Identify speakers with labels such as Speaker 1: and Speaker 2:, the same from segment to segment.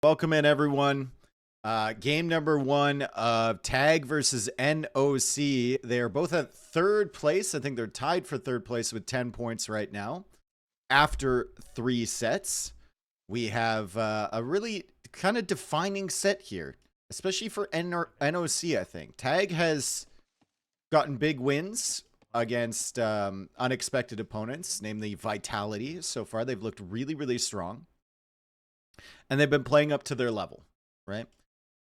Speaker 1: Welcome in, everyone. Game number one of Tag versus NOC. They are both at third place. I think they're tied for third place with 10 points right now. After 3 sets, we have a really kind of defining set here, especially for NOC, I think. Tag has gotten big wins against unexpected opponents, namely Vitality. So far, they've looked really, really strong. And they've been playing up to their level, right?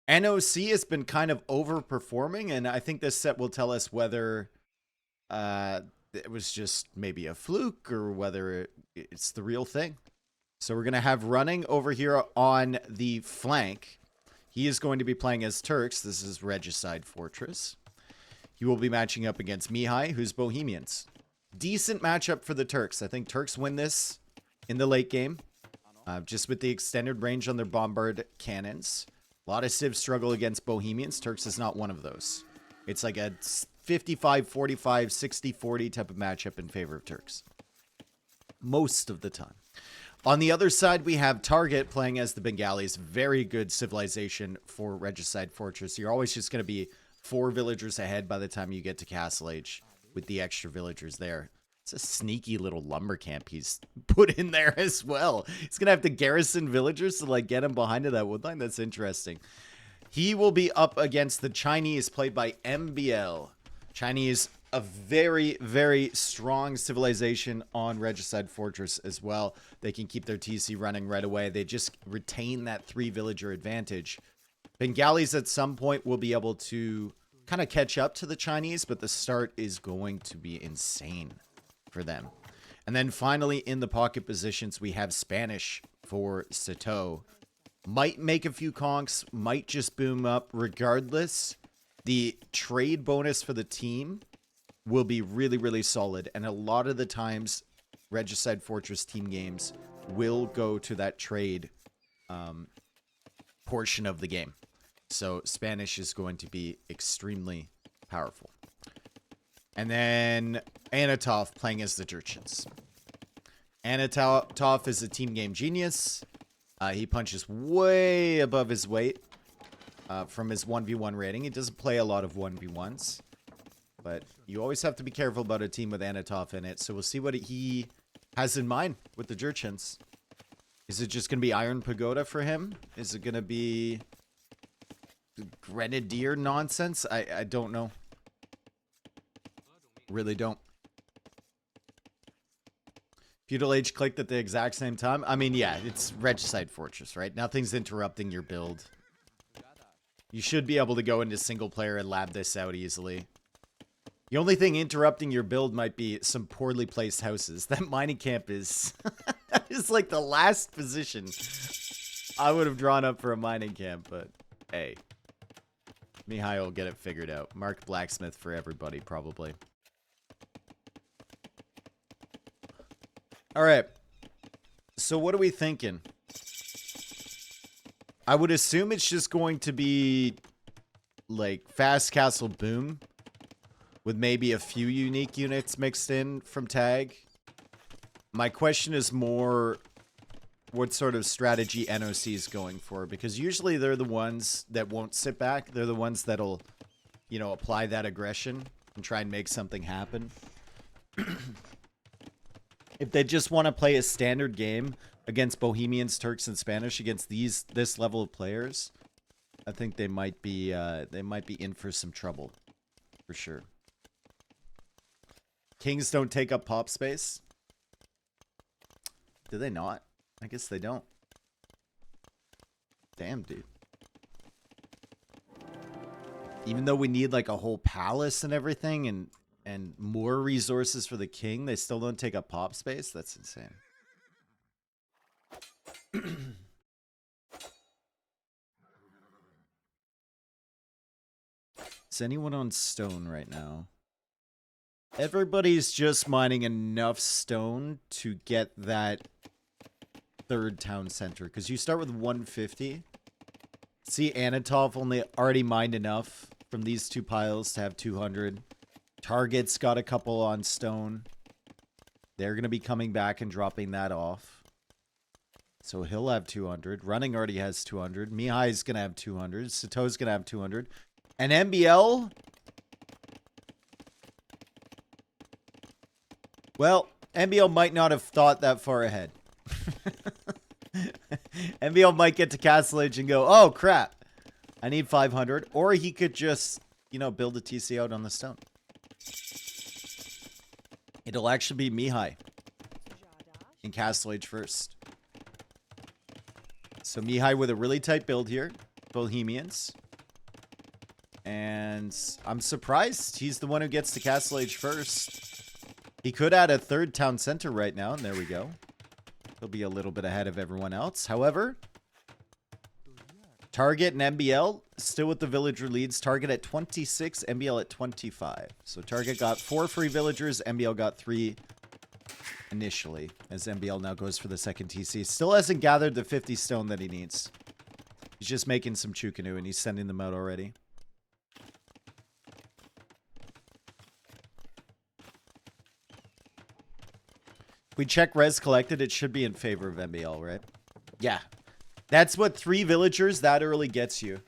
Speaker 1: NOC has been kind of overperforming, and I think this set will tell us whether it was just maybe a fluke or whether it's the real thing. So we're going to have Running over here on the flank. He is going to be playing as Turks. This is Regicide Fortress. He will be matching up against Mihai, who's Bohemians. Decent matchup for the Turks. I think Turks win this in the late game. Just with the extended range on their bombard cannons. A lot of civs struggle against Bohemians. Turks is not one of those. It's like a 55-45, 60-40 type of matchup in favor of Turks. Most of the time. On the other side, we have Target playing as the Bengalis. Very good civilization for Regicide Fortress. You're always just going to be 4 villagers ahead by the time you get to Castle Age with the extra villagers there. It's a sneaky little lumber camp he's put in there as well. He's going to have to garrison villagers to like get him behind that woodline. That's interesting. He will be up against the Chinese, played by MBL. Chinese, a very, very strong civilization on Regicide Fortress as well. They can keep their TC running right away. They just retain that 3 villager advantage. Bengalis at some point will be able to kind of catch up to the Chinese, but the start is going to be insane for them. And then finally in the pocket positions, we have Spanish for Sato. Might make a few conks, might just boom up. Regardless, the trade bonus for the team will be really, really solid. And a lot of the times, Regicide Fortress team games will go to that trade portion of the game. So Spanish is going to be extremely powerful. And then Anatov playing as the Jurchens. Anatov is a team game genius. He punches way above his weight from his 1v1 rating. He doesn't play a lot of 1v1s. But you always have to be careful about a team with Anatov in it. So we'll see what he has in mind with the Jurchens. Is it just going to be Iron Pagoda for him? Is it going to be Grenadier nonsense? I don't know. Really don't. Feudal Age clicked at the exact same time. I mean, yeah, it's Regicide Fortress, right? Nothing's interrupting your build. You should be able to go into single player and lab this out easily. The only thing interrupting your build might be some poorly placed houses. That mining camp is is like the last position I would have drawn up for a mining camp, but hey. Mihai will get it figured out. Mark Blacksmith for everybody, probably. All right. So what are we thinking? I would assume it's just going to be like Fast Castle Boom with maybe a few unique units mixed in from Tag. My question is more what sort of strategy NOC is going for, because usually they're the ones that won't sit back. They're the ones that'll, you know, apply that aggression and try and make something happen. If they just want to play a standard game against Bohemians, Turks, and Spanish against this level of players, I think they might be in for some trouble, for sure. Kings don't take up pop space. Do they not? I guess they don't. Damn, dude. Even though we need like a whole palace and everything, and more resources for the king, they still don't take up pop space? That's insane. Is anyone on stone right now? Everybody's just mining enough stone to get that 3rd town center, because you start with 150. See, Anatov already mined enough from these 2 piles to have 200. Target's got a couple on stone. They're going to be coming back and dropping that off. So he'll have 200. Running already has 200. Mihai's going to have 200. Sato's going to have 200. And MBL... Well, MBL might not have thought that far ahead. MBL might get to Castle Age and go, oh, crap. I need 500. Or he could just, you know, build a TC out on the stone. It'll actually be Mihai in Castle Age first. So Mihai with a really tight build here. Bohemians. And I'm surprised he's the one who gets to Castle Age first. He could add a third town center right now, and there we go. He'll be a little bit ahead of everyone else. However, Target and MBL still with the villager leads. Target at 26, MBL at 25. So Target got 4 free villagers, MBL got 3 initially, as MBL now goes for the second TC. Still hasn't gathered the 50 stone that he needs. He's just making some Chukanu, and he's sending them out already. We check res collected, it should be in favor of MBL, right? Yeah. That's what 3 villagers that early gets you.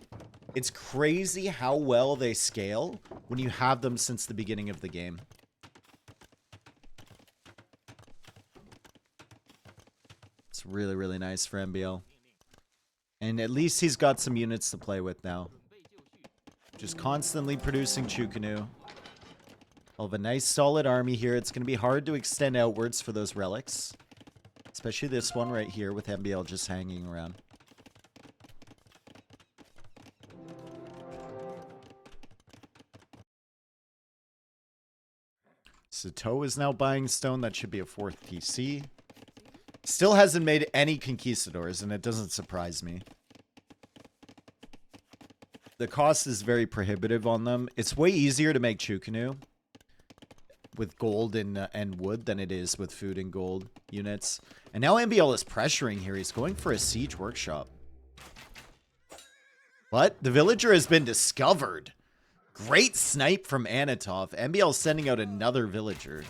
Speaker 1: It's crazy how well they scale when you have them since the beginning of the game. It's really, really nice for MBL. And at least he's got some units to play with now. Just constantly producing Chukanu. I'll have a nice solid army here. It's going to be hard to extend outwards for those relics. Especially this one right here with MBL just hanging around. Sato is now buying stone. That should be a 4th PC. Still hasn't made any conquistadors, and it doesn't surprise me. The cost is very prohibitive on them. It's way easier to make Chukanu with gold and wood than it is with food and gold units. And now MBL is pressuring here. He's going for a siege workshop. But the villager has been discovered. Great snipe from Anatov. MBL sending out another villager.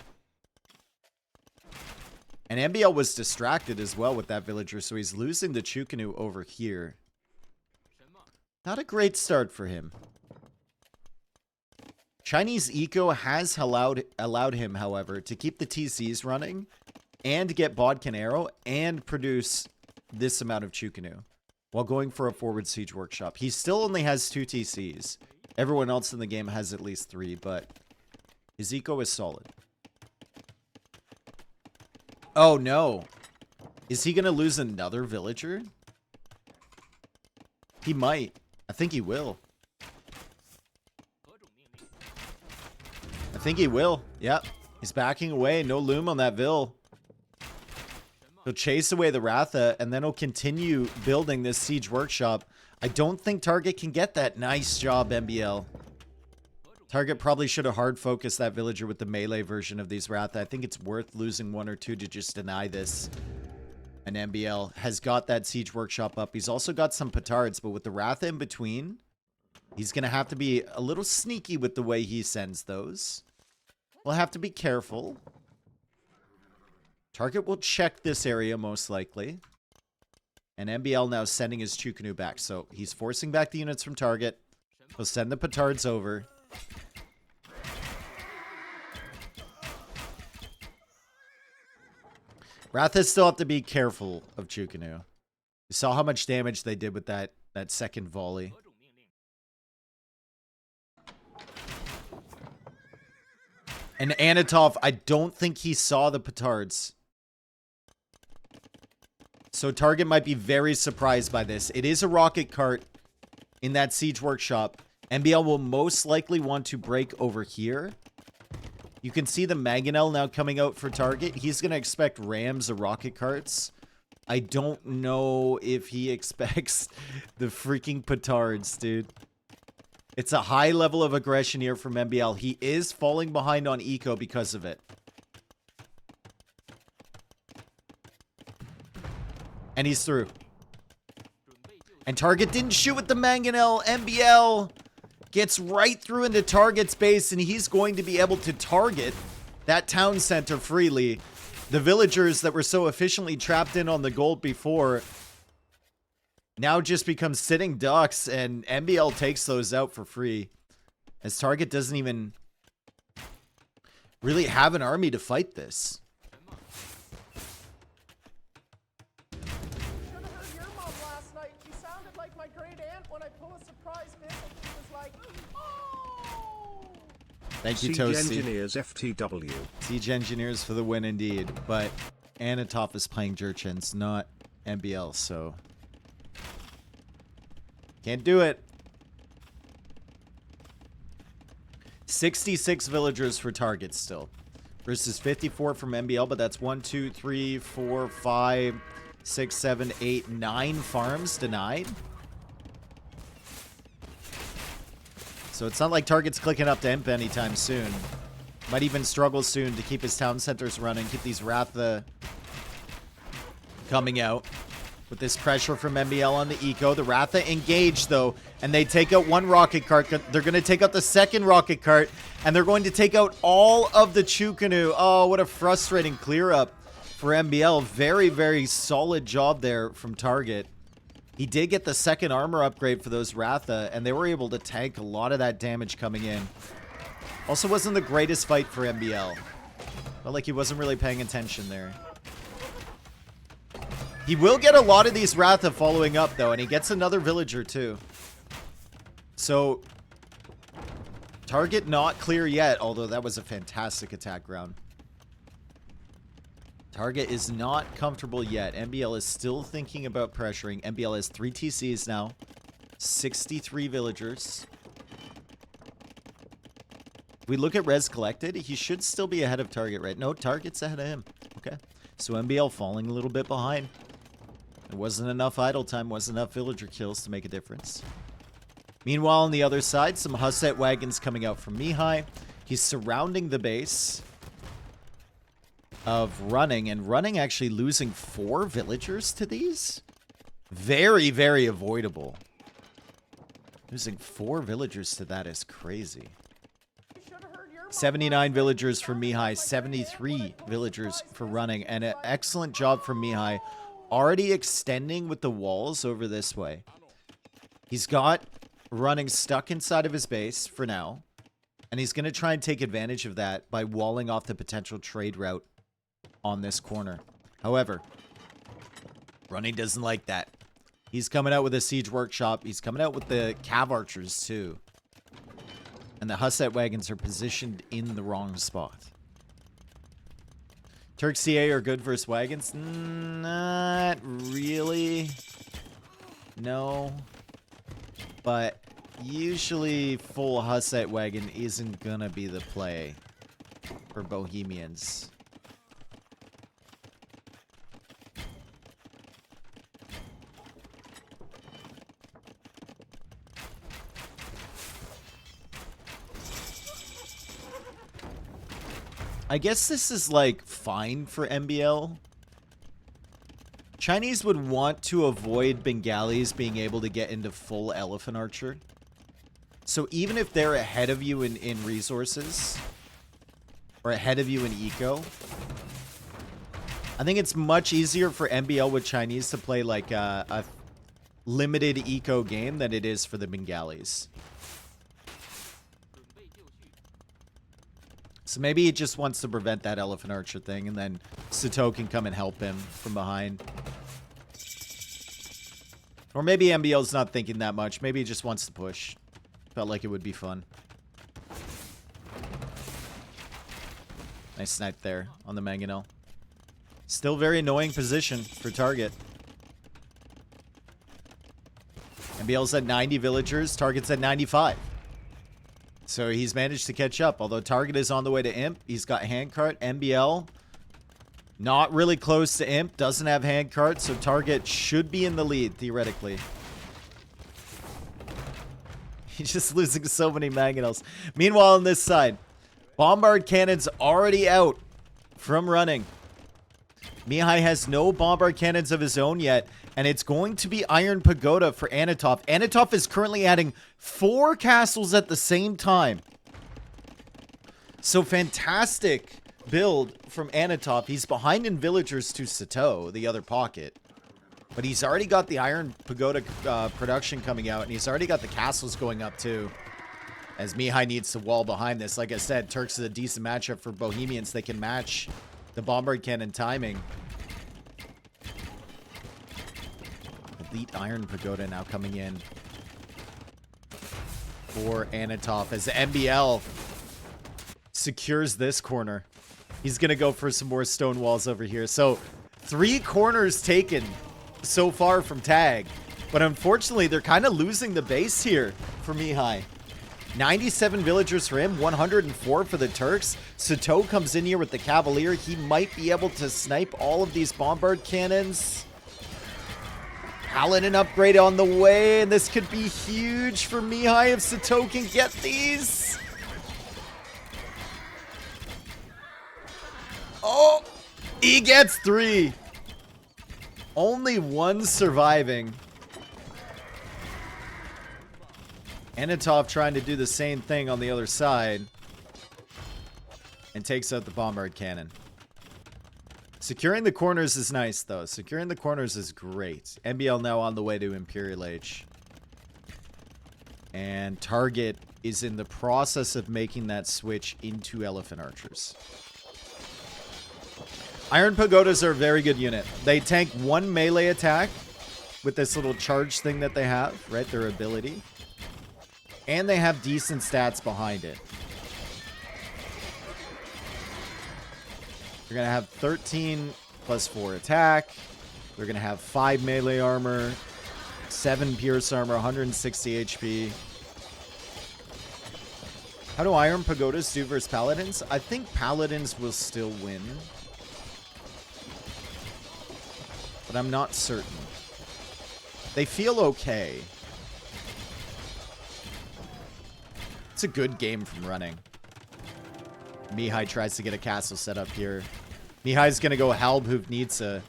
Speaker 1: And MBL was distracted as well with that villager, so he's losing the Chukanu over here. Not a great start for him. Chinese Eco has allowed him, however, to keep the TCs running and get Bodkin Arrow and produce this amount of Chukanu while going for a forward siege workshop. He still only has 2 TCs. Everyone else in the game has at least 3, but his Eco is solid. Oh, no. Is he going to lose another villager? He might. I think he will. I think he will. Yep. He's backing away. No loom on that Vil. He'll chase away the Ratha, and then he'll continue building this siege workshop. I don't think Target can get that. Nice job, MBL. Target probably should have hard focused that villager with the melee version of these Ratha. I think it's worth losing 1 or 2 to just deny this. And MBL has got that siege workshop up. He's also got some petards, but with the Ratha in between, he's going to have to be a little sneaky with the way he sends those. We'll have to be careful. Target will check this area most likely. And MBL now sending his Chukanu back. So he's forcing back the units from Target. He'll send the petards over. Rathas still have to be careful of Chukanu. You saw how much damage they did with that second volley. And Anatov, I don't think he saw the petards. So Target might be very surprised by this. It is a rocket cart in that siege workshop. MBL will most likely want to break over here. You can see the Mangonel now coming out for Target. He's going to expect rams or rocket carts. I don't know if he expects the freaking petards, dude. It's a high level of aggression here from MBL. He is falling behind on Eco because of it. And he's through. And Target didn't shoot with the Mangonel. MBL gets right through into Target's base, and he's going to be able to target that town center freely. The villagers that were so efficiently trapped in on the gold before now just become sitting ducks, and MBL takes those out for free. As Target doesn't even really have an army to fight this.
Speaker 2: Should have heard your mom last night. She sounded like my great aunt when I pull a surprise missile. She was like, oh!
Speaker 1: Thank you,
Speaker 3: Siege
Speaker 1: Toasty.
Speaker 3: Engineers FTW.
Speaker 1: Siege Engineers for the win indeed. But Anatov is playing Jurchens, not MBL, so can't do it. 66 villagers for Target still. Versus 54 from MBL, but that's 1, 2, 3, 4, 5, 6, 7, 8, 9 farms denied. So it's not like Target's clicking up to imp anytime soon. Might even struggle soon to keep his town centers running, keep these Ratha coming out. With this pressure from MBL on the eco. The Ratha engage, though, and they take out one rocket cart. They're going to take out the second rocket cart, and they're going to take out all of the Chukanu. Oh, what a frustrating clear up for MBL. Very, very solid job there from Target. He did get the second armor upgrade for those Ratha, and they were able to tank a lot of that damage coming in. Also wasn't the greatest fight for MBL. Felt like he wasn't really paying attention there. He will get a lot of these Ratha following up, though, and he gets another villager, too. So, Target not clear yet, although that was a fantastic attack round. Target is not comfortable yet. MBL is still thinking about pressuring. MBL has 3 TCs now. 63 villagers. If we look at res collected, he should still be ahead of Target, right? No, Target's ahead of him. Okay. So MBL falling a little bit behind. There wasn't enough idle time, wasn't enough villager kills to make a difference. Meanwhile, on the other side, some Husset wagons coming out from Mihai. He's surrounding the base of Running, and Running actually losing 4 villagers to these? Very, very avoidable. Losing 4 villagers to that is crazy. 79 villagers for Mihai, 73 villagers for Running, and an excellent job from Mihai. Already extending with the walls over this way. He's got Running stuck inside of his base for now. And he's going to try and take advantage of that by walling off the potential trade route on this corner. However, Running doesn't like that. He's coming out with a siege workshop. He's coming out with the cav archers too. And the Husset wagons are positioned in the wrong spot. Turk CA are good versus wagons? Not really. No. But usually full Husset wagon isn't gonna be the play for Bohemians. I guess this is, like, fine for MBL. Chinese would want to avoid Bengalis being able to get into full Elephant Archer. So even if they're ahead of you in resources, or ahead of you in eco, I think it's much easier for MBL with Chinese to play, like, a limited eco game than it is for the Bengalis. So maybe he just wants to prevent that Elephant Archer thing, and then Sato can come and help him from behind. Or maybe MBL's not thinking that much. Maybe he just wants to push. Felt like it would be fun. Nice snipe there on the Mangonel. Still very annoying position for Target. MBL's at 90 villagers. Target's at 95. So he's managed to catch up. Although Target is on the way to Imp. He's got Handcart. MBL not really close to Imp. Doesn't have Handcart. So Target should be in the lead, theoretically. He's just losing so many Mangonels. Meanwhile, on this side, Bombard Cannon's already out from Running. Mihai has no Bombard Cannons of his own yet. And it's going to be Iron Pagoda for Anatov. Anatov is currently adding 4 castles at the same time. So fantastic build from Anatov. He's behind in villagers to Sato, the other pocket. But he's already got the Iron Pagoda production coming out, and he's already got the castles going up too. As Mihai needs to wall behind this. Like I said, Turks is a decent matchup for Bohemians. They can match the Bombard Cannon timing. Elite Iron Pagoda now coming in for Anatov as MBL secures this corner. He's going to go for some more stone walls over here. So 3 corners taken so far from Tag. But unfortunately, they're kind of losing the base here for Mihai. 97 villagers for him, 104 for the Turks. Sato comes in here with the Cavalier. He might be able to snipe all of these Bombard Cannons. Paladin upgrade on the way, and this could be huge for Mihai if Sato can get these. Oh, he gets 3. Only 1 surviving. Anatov trying to do the same thing on the other side. And takes out the Bombard Cannon. Securing the corners is nice, though. Securing the corners is great. MBL now on the way to Imperial Age. And Target is in the process of making that switch into Elephant Archers. Iron Pagodas are a very good unit. They tank 1 melee attack with this little charge thing that they have, right? Their ability. And they have decent stats behind it. They're going to have 13 plus 4 attack. They're going to have 5 melee armor, 7 pierce armor, 160 HP. How do Iron Pagodas do versus Paladins? I think Paladins will still win. But I'm not certain. They feel okay. It's a good game from running. Mihai tries to get a castle set up here. Mihai's going to go Halbhuvnitsa.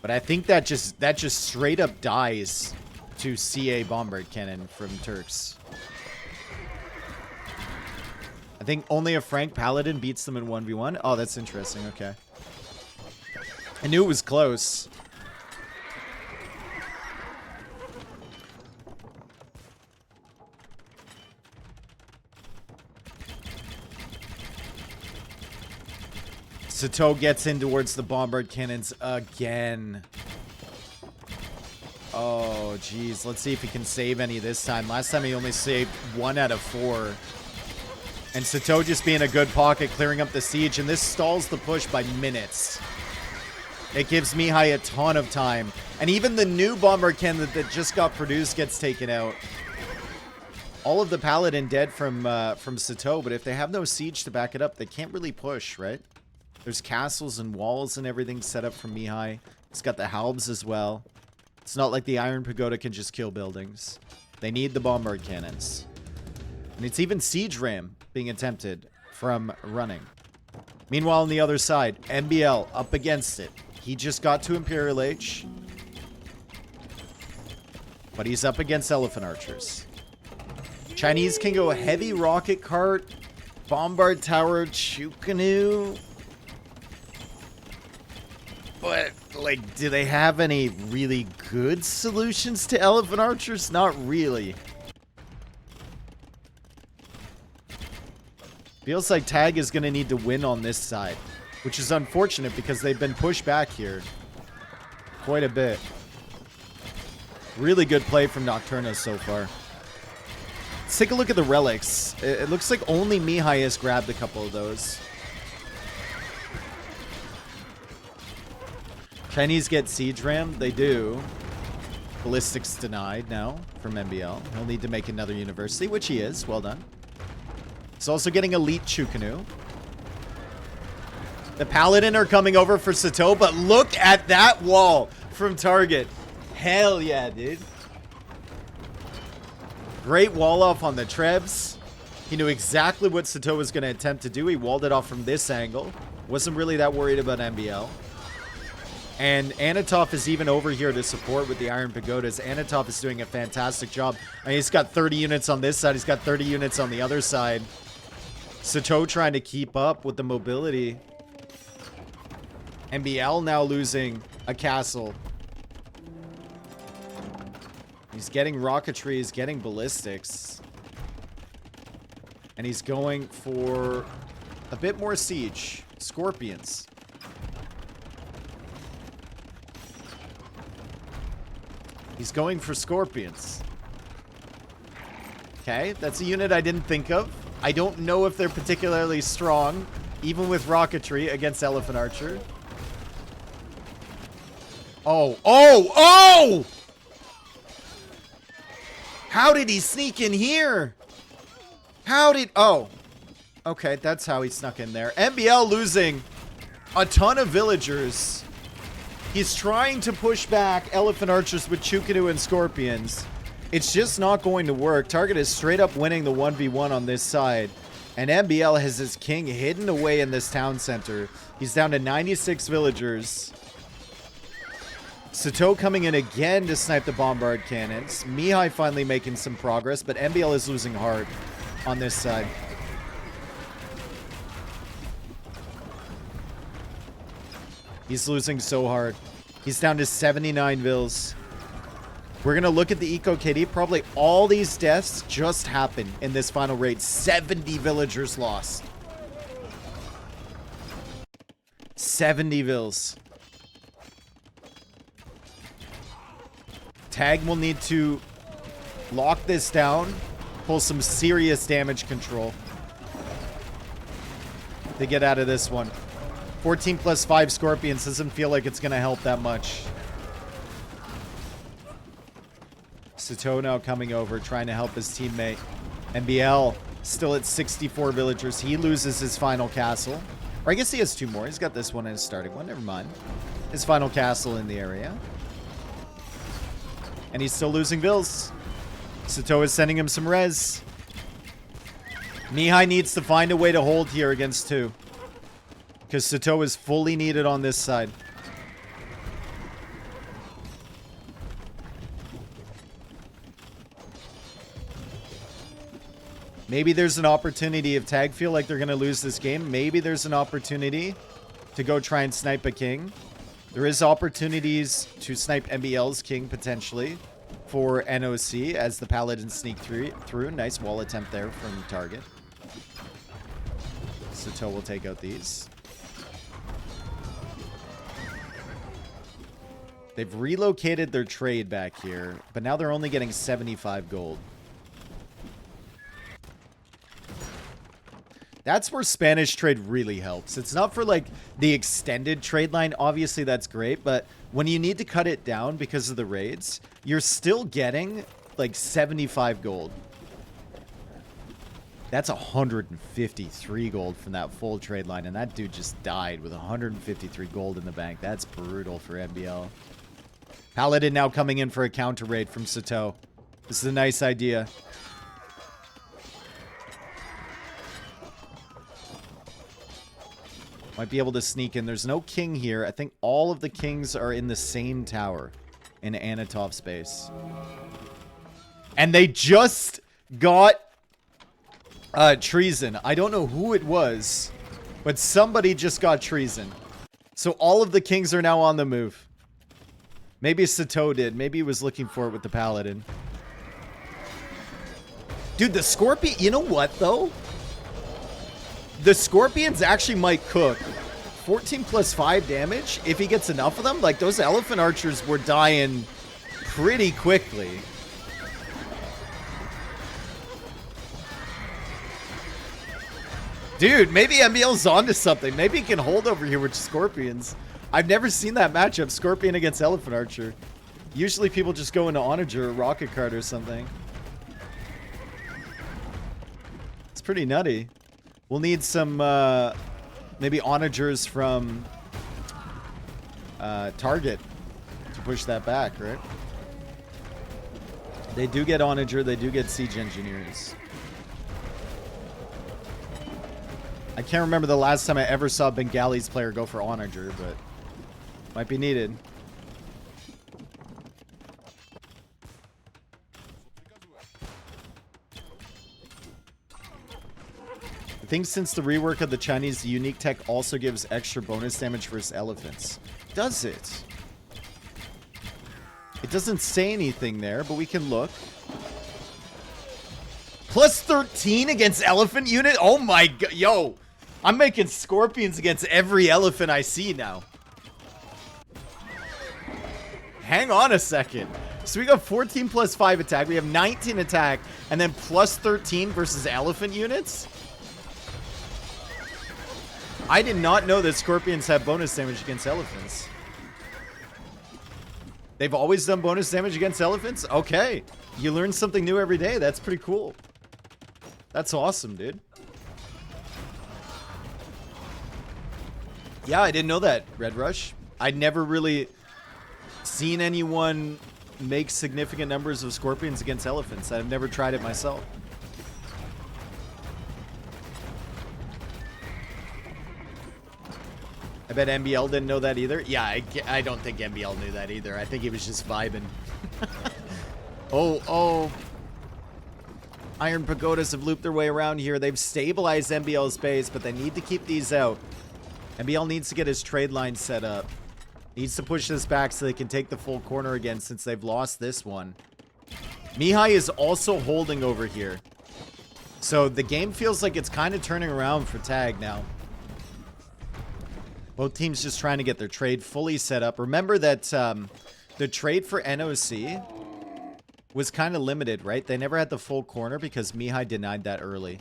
Speaker 1: But I think that just straight up dies to CA Bombard Cannon from Turks. I think only a Frank Paladin beats them in 1v1. Oh, that's interesting. Okay. I knew it was close. Sato gets in towards the Bombard Cannons again. Oh, geez. Let's see if he can save any this time. Last time he only saved 1 out of 4. And Sato just being a good pocket, clearing up the siege. And this stalls the push by minutes. It gives Mihai a ton of time. And even the new Bombard Cannon that just got produced gets taken out. All of the Paladin dead from Sato. But if they have no siege to back it up, they can't really push, right? There's castles and walls and everything set up from Mihai. It's got the Halbs as well. It's not like the Iron Pagoda can just kill buildings. They need the Bombard Cannons. And it's even Siege Ram being attempted from running. Meanwhile, on the other side, MBL up against it. He just got to Imperial Age. But he's up against Elephant Archers. Chinese can go heavy rocket cart, Bombard Tower, Chukanu. But, like, do they have any really good solutions to Elephant Archers? Not really. Feels like Tag is going to need to win on this side, which is unfortunate because they've been pushed back here quite a bit. Really good play from Nocturna so far. Let's take a look at the relics. It looks like only Mihai has grabbed a couple of those. Chinese get Siege Ram. They do. Ballistics denied now from MBL. He'll need to make another university, which he is. Well done. He's also getting Elite Chukanu. The Paladin are coming over for Sato, but look at that wall from Target. Hell yeah, dude. Great wall off on the Trebs. He knew exactly what Sato was going to attempt to do. He walled it off from this angle. Wasn't really that worried about MBL. And Anatov is even over here to support with the Iron Pagodas. Anatov is doing a fantastic job. I mean, he's got 30 units on this side. He's got 30 units on the other side. Sato trying to keep up with the mobility. NBL now losing a castle. He's getting rocketry, he's getting ballistics. And he's going for a bit more siege. Scorpions. He's going for scorpions. Okay, that's a unit I didn't think of. I don't know if they're particularly strong, even with rocketry against elephant archer. Oh, oh, oh! How did he sneak in here? Oh. Okay, that's how he snuck in there. NBL losing a ton of villagers. He's trying to push back elephant archers with Chukadu and scorpions. It's just not going to work. Target is straight up winning the 1v1 on this side. And NBL has his king hidden away in this town center. He's down to 96 villagers. Sato coming in again to snipe the bombard cannons. Mihai finally making some progress, but NBL is losing hard on this side. He's losing so hard. He's down to 79 vills. We're going to look at the Eco KD. Probably all these deaths just happened in this final raid. 70 villagers lost. 70 vills. Tag will need to lock this down. Pull some serious damage control to get out of this one. 14 plus 5 scorpions doesn't feel like it's going to help that much. Sato now coming over, trying to help his teammate. NBL still at 64 villagers. He loses his final castle. Or I guess he has 2 more. He's got this one and his starting one. Never mind. His final castle in the area. And he's still losing vills. Sato is sending him some res. Mihai needs to find a way to hold here against 2. Because Sato is fully needed on this side. Maybe there's an opportunity if Tag feel like they're going to lose this game. Maybe there's an opportunity to go try and snipe a king. There is opportunities to snipe NBL's king potentially for NOC as the paladin sneak through. Nice wall attempt there from target. Sato will take out these. They've relocated their trade back here, but now they're only getting 75 gold. That's where Spanish trade really helps. It's not for like the extended trade line. Obviously, that's great. But when you need to cut it down because of the raids, you're still getting like 75 gold. That's 153 gold from that full trade line. And that dude just died with 153 gold in the bank. That's brutal for NBL. Paladin now coming in for a counter raid from Sato. This is a nice idea. Might be able to sneak in. There's no king here. I think all of the kings are in the same tower in Anatov's base. And they just got treason. I don't know who it was, but somebody just got treason. So all of the kings are now on the move. Maybe Sato did. Maybe he was looking for it with the paladin. Dude, the scorpion... You know what, though? The scorpions actually might cook. 14 plus 5 damage. If he gets enough of them, like those elephant archers were dying pretty quickly. Dude, maybe MBL's onto something. Maybe he can hold over here with scorpions. I've never seen that matchup, scorpion against elephant archer. Usually people just go into onager or rocket cart or something. It's pretty nutty. We'll need some, maybe onagers from target to push that back, right? They do get onager, they do get siege engineers. I can't remember the last time I ever saw Bengali's player go for onager, but might be needed. I think since the rework of the Chinese, the unique tech also gives extra bonus damage versus elephants. Does it? It doesn't say anything there, but we can look. Plus 13 against elephant unit? Oh my god. Yo, I'm making scorpions against every elephant I see now. Hang on a second. So we got 14 plus 5 attack. We have 19 attack. And then plus 13 versus elephant units? I did not know that scorpions have bonus damage against elephants. They've always done bonus damage against elephants? Okay. You learn something new every day. That's pretty cool. That's awesome, dude. Yeah, I didn't know that, Red Rush. I'd never really seen anyone make significant numbers of scorpions against elephants. I've never tried it myself. I bet MBL didn't know that either. Yeah, I don't think MBL knew that either. I think he was just vibing. Oh. Iron Pagodas have looped their way around here. They've stabilized MBL's base, but they need to keep these out. MBL needs to get his trade line set up. Needs to push this back so they can take the full corner again since they've lost this one. Mihai is also holding over here. So the game feels like it's kind of turning around for Tag now. Both teams just trying to get their trade fully set up. Remember that the trade for NOC was kind of limited, right? They never had the full corner because Mihai denied that early.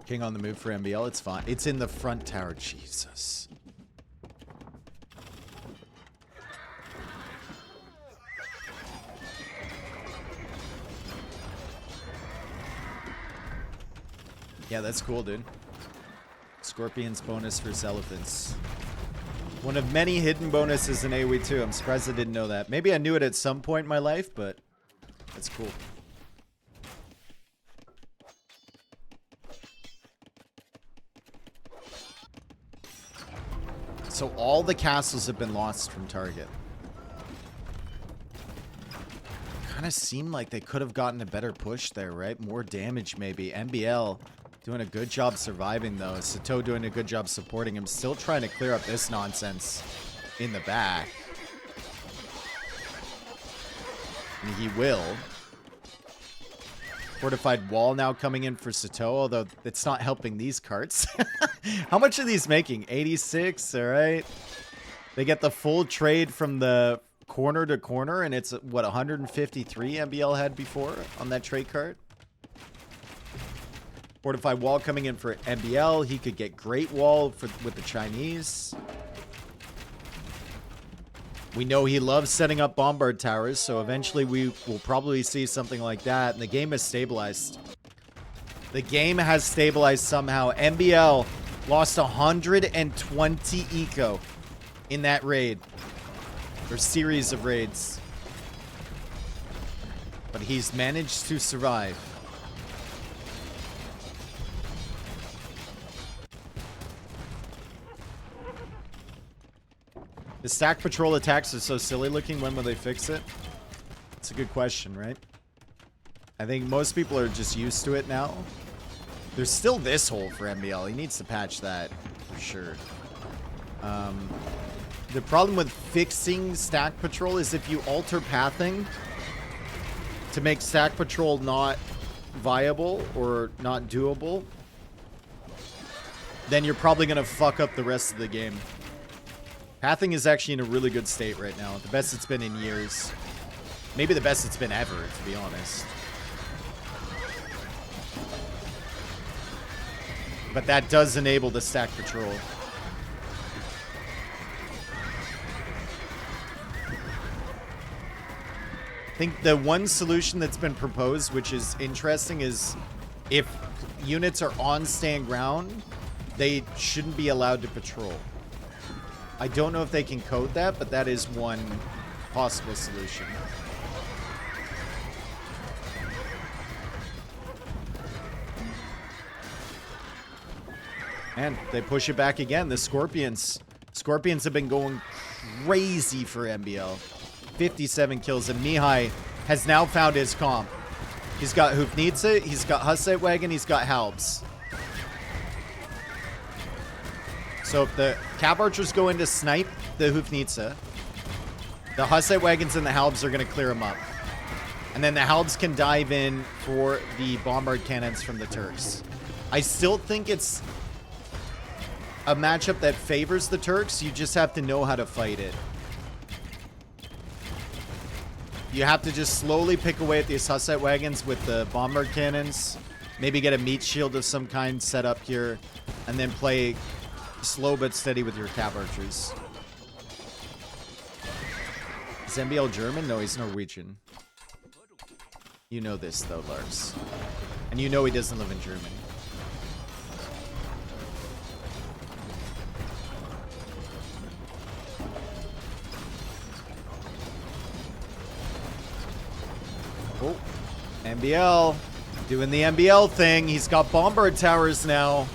Speaker 1: King on the move for MBL. It's fine. It's in the front tower. Jesus. Yeah, that's cool, dude. Scorpions bonus for elephants. One of many hidden bonuses in AoE 2. I'm surprised I didn't know that. Maybe I knew it at some point in my life, but that's cool. So all the castles have been lost from target. Kind of seemed like they could have gotten a better push there, right? More damage maybe. MBL doing a good job surviving though. Sato doing a good job supporting him. Still trying to clear up this nonsense in the back. And he will. Fortified wall now coming in for Sato, although it's not helping these carts. How much are these making? 86, all right. They get the full trade from the corner to corner, and it's, what, 153 MBL had before on that trade cart? Fortified wall coming in for MBL. He could get Great Wall with the Chinese. We know he loves setting up bombard towers, so eventually we will probably see something like that. And the game has stabilized. The game has stabilized somehow. MBL lost 120 eco in that raid. Or series of raids. But he's managed to survive. The stack patrol attacks are so silly looking. When will they fix it? It's a good question, right? I think most people are just used to it now. There's still this hole for MBL. He needs to patch that for sure. The problem with fixing stack patrol is if you alter pathing to make stack patrol not viable or not doable, then you're probably going to fuck up the rest of the game. Pathing is actually in a really good state right now. The best it's been in years. Maybe the best it's been ever, to be honest. But that does enable the stack patrol. I think the one solution that's been proposed, which is interesting, is if units are on stand ground, they shouldn't be allowed to patrol. I don't know if they can code that, but that is one possible solution. And they push it back again. The Scorpions have been going crazy for MBL. 57 kills, and Mihai has now found his comp. He's got Hufnitze, he's got Hussite Wagon, he's got Halbs. So if the Cap Archers go in to snipe the Hufnitze, the Hussite Wagons and the Halbs are going to clear him up. And then the Halbs can dive in for the Bombard Cannons from the Turks. I still think it's a matchup that favors the Turks. You just have to know how to fight it. You have to just slowly pick away at these Hussite Wagons with the Bombard Cannons. Maybe get a meat shield of some kind set up here. And then play slow but steady with your Cap Archers. Is MBL German? No, he's Norwegian. You know this, though, Lars. And you know he doesn't live in Germany. Oh, MBL. Doing the MBL thing. He's got Bombard Towers now.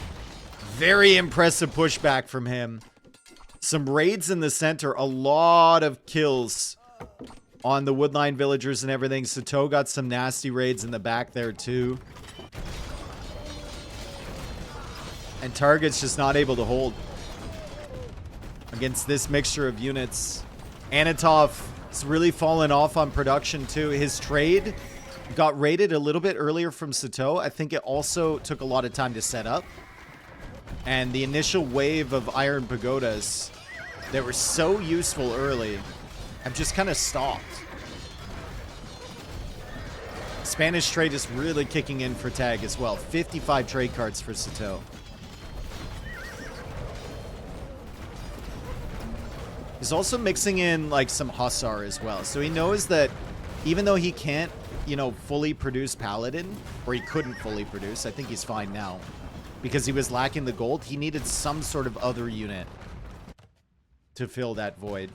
Speaker 1: Very impressive pushback from him. Some raids in the center. A lot of kills on the Woodline villagers and everything. Sato got some nasty raids in the back there too. And Target's just not able to hold against this mixture of units. Anatov has really fallen off on production too. His trade got raided a little bit earlier from Sato. I think it also took a lot of time to set up. And the initial wave of Iron Pagodas that were so useful early have just kind of stopped. Spanish trade is really kicking in for Tag as well. 55 trade cards for Sato. He's also mixing in like some Hussar as well. So he knows that even though he can't, you know, fully produce Paladin, or he couldn't fully produce, I think he's fine now, because he was lacking the gold, he needed some sort of other unit to fill that void.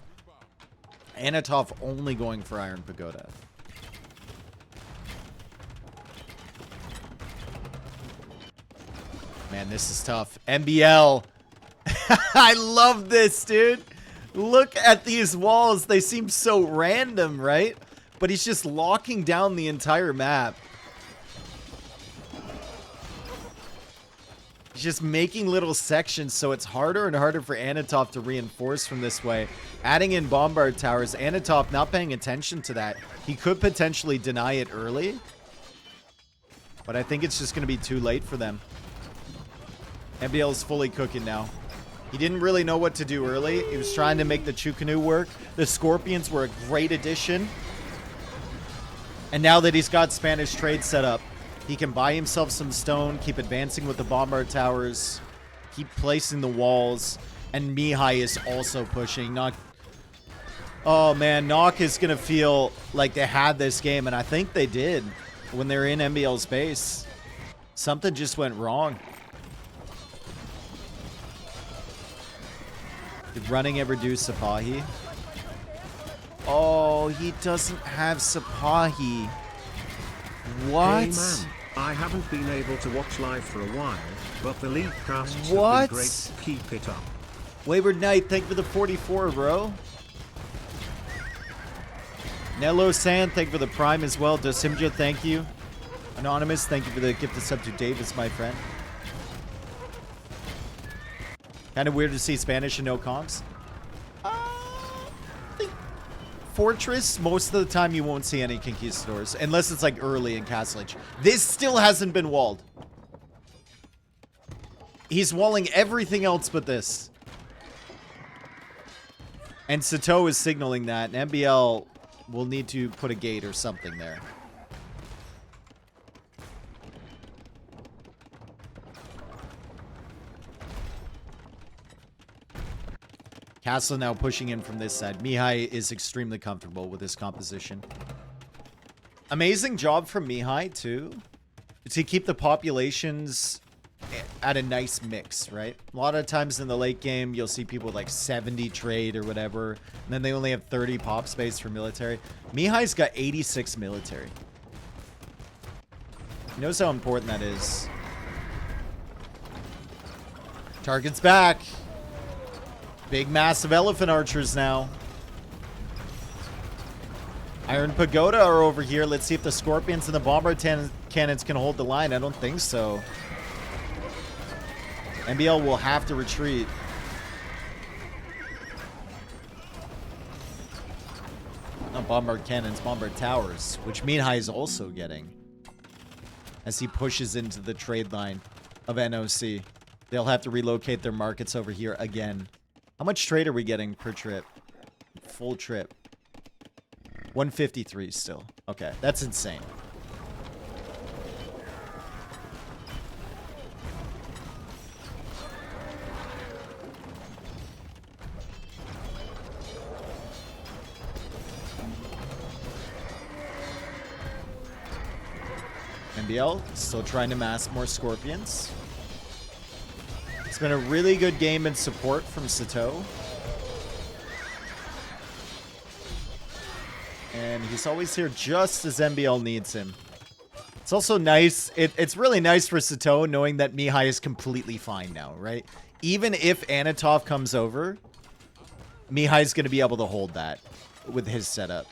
Speaker 1: Anatov only going for Iron Pagoda. Man, this is tough. MBL. I love this, dude. Look at these walls. They seem so random, right? But he's just locking down the entire map. He's just making little sections, so it's harder and harder for Anatov to reinforce from this way. Adding in Bombard Towers, Anatov not paying attention to that. He could potentially deny it early, but I think it's just going to be too late for them. MBL is fully cooking now. He didn't really know what to do early. He was trying to make the Chukanu work. The Scorpions were a great addition. And now that he's got Spanish trade set up, he can buy himself some stone, keep advancing with the Bombard Towers, keep placing the walls, and Mihai is also pushing. NOC. Oh man, NOC is going to feel like they had this game, and I think they did when they were in MBL's base. Something just went wrong. Did running ever do Sipahi? Oh, he doesn't have Sipahi. What?
Speaker 3: Hey man, I haven't been able to watch live for a while, but the league casts have
Speaker 1: What?
Speaker 3: been great. Keep it up.
Speaker 1: Wayward Knight, thank you for the 44, bro. Nello San, thank you for the Prime as well. Dosimja, thank you. Anonymous, thank you for the gift of sub to Davis, my friend. Kind of weird to see Spanish and no comps. Fortress, most of the time you won't see any conquistadors, unless it's like early in Castle Age. This still hasn't been walled. He's walling everything else but this. And Sato is signaling that, and MBL will need to put a gate or something there. Castle now pushing in from this side. Mihai is extremely comfortable with his composition. Amazing job from Mihai, too, to keep the populations at a nice mix, right? A lot of times in the late game, you'll see people with like 70 trade or whatever, and then they only have 30 pop space for military. Mihai's got 86 military. He knows how important that is. Target's back. Big, massive elephant archers now. Iron Pagoda are over here. Let's see if the Scorpions and the Bombard Cannons can hold the line. I don't think so. NBL will have to retreat. Not Bombard Cannons, Bombard Towers, which Mihai is also getting as he pushes into the trade line of NOC. They'll have to relocate their markets over here again. How much trade are we getting per trip? Full trip. 153 still. Okay, that's insane. NBL still trying to mass more Scorpions. It's been a really good game in support from Sato. And he's always here just as NBL needs him. It's also nice. It's really nice for Sato knowing that Mihai is completely fine now, right? Even if Anatov comes over, Mihai's going to be able to hold that with his setup.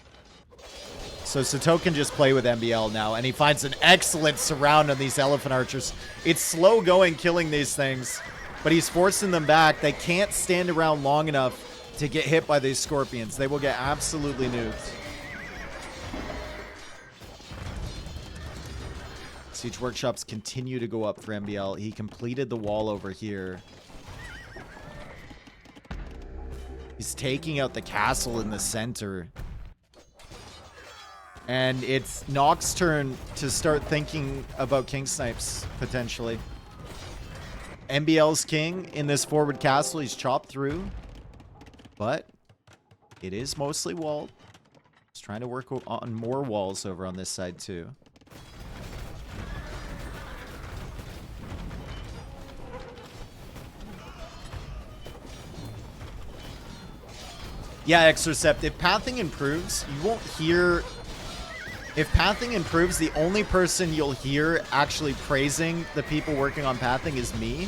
Speaker 1: So Sato can just play with NBL now, and he finds an excellent surround on these Elephant Archers. It's slow going killing these things, but he's forcing them back. They can't stand around long enough to get hit by these Scorpions. They will get absolutely nuked. Siege Workshops continue to go up for NBL. He completed the wall over here. He's taking out the castle in the center. And it's NOC's turn to start thinking about King Snipes, potentially. NBL's king in this forward castle. He's chopped through. But it is mostly walled. He's trying to work on more walls over on this side, too. Yeah, Exorcept, if pathing improves, you won't hear... If pathing improves, the only person you'll hear actually praising the people working on pathing is me.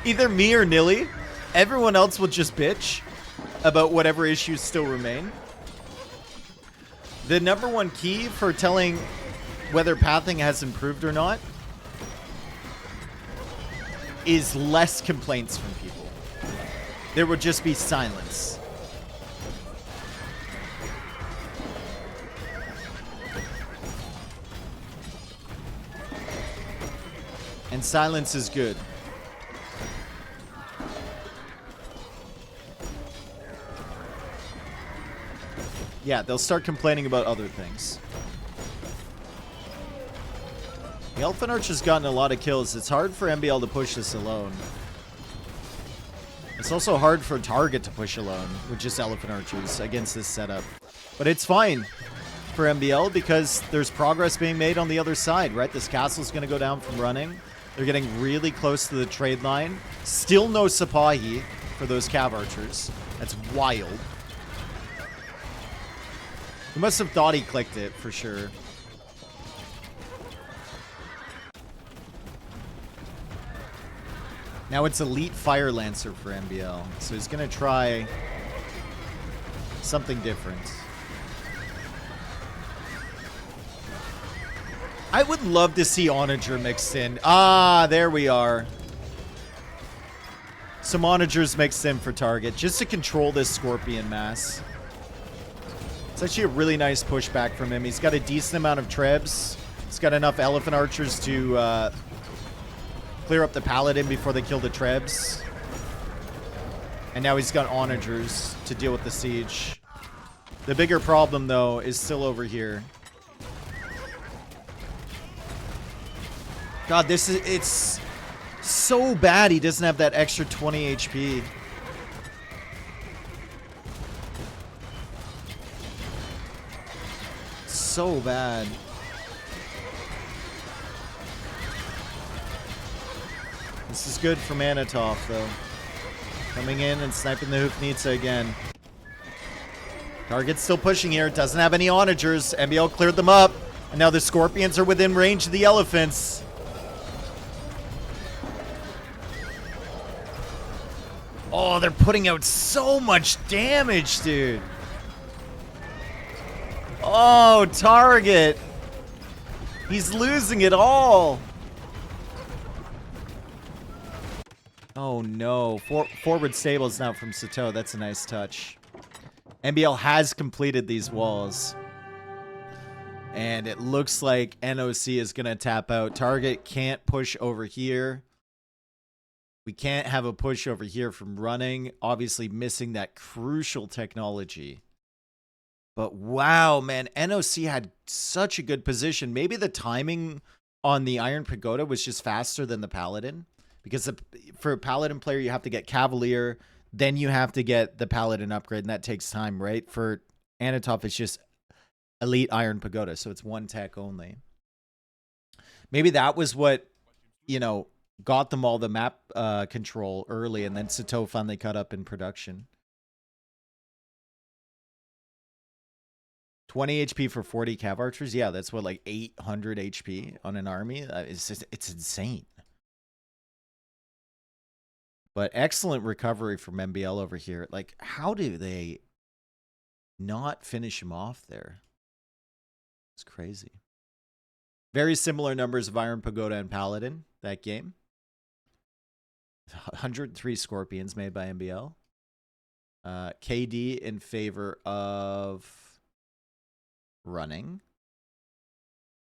Speaker 1: Either me or Nilly. Everyone else will just bitch about whatever issues still remain. The number one key for telling whether pathing has improved or not is less complaints from people. There would just be silence. And silence is good. Yeah, they'll start complaining about other things. The Elephant Arch has gotten a lot of kills. It's hard for NBL to push this alone. It's also hard for Target to push alone with just Elephant Archers against this setup. But it's fine for NBL because there's progress being made on the other side, right? This castle's going to go down from running. They're getting really close to the trade line. Still no Sipahi for those Cav Archers. That's wild. He must have thought he clicked it for sure. Now it's Elite Fire Lancer for NBL. So he's going to try something different. I would love to see Onager mixed in. Ah, there we are. Some Onagers mixed in for Target, just to control this Scorpion mass. It's actually a really nice pushback from him. He's got a decent amount of Trebs. He's got enough Elephant Archers to clear up the Paladin before they kill the Trebs. And now he's got Onagers to deal with the siege. The bigger problem, though, is still over here. God, it's so bad he doesn't have that extra 20 HP. So bad. This is good for Manitoff, though. Coming in and sniping the Hoofnitsa again. Target's still pushing here. Doesn't have any Onagers. NBL cleared them up. And now the Scorpions are within range of the Elephants. Oh, they're putting out so much damage, dude. Oh, target. He's losing it all. Oh no. Forward stables now from Sato. That's a nice touch. NBL has completed these walls. And it looks like NOC is going to tap out. Target can't push over here. We can't have a push over here from running. Obviously missing that crucial technology. But wow, man, NOC had such a good position. Maybe the timing on the Iron Pagoda was just faster than the Paladin. Because for a Paladin player, you have to get Cavalier. Then you have to get the Paladin upgrade. And that takes time, right? For Anatov, it's just Elite Iron Pagoda. So it's one tech only. Maybe that was what, you know, got them all the map control early. And then Sato finally caught up in production. 20 HP for 40 Cav Archers. Yeah, that's what, like 800 HP on an army. It's insane. But excellent recovery from MBL over here. Like, how do they not finish him off there? It's crazy. Very similar numbers of Iron Pagoda and Paladin that game. 103 Scorpions made by MBL. KD in favor of running.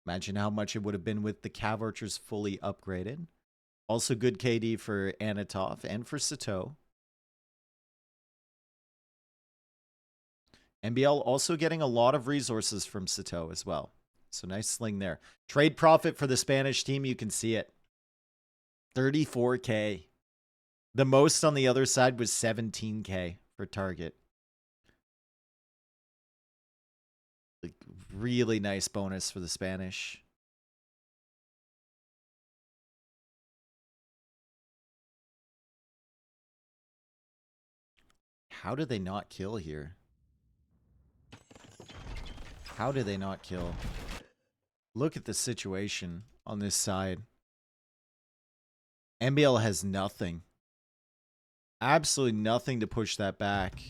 Speaker 1: Imagine how much it would have been with the Cav Archers fully upgraded. Also good KD for Anatov and for Sato. NBL also getting a lot of resources from Sato as well. So nice sling there. Trade profit for the Spanish team, you can see it. 34K. The most on the other side was 17K for Target. Like, really nice bonus for the Spanish. How did they not kill here? How did they not kill? Look at the situation on this side. NBL has nothing. Absolutely nothing to push that back.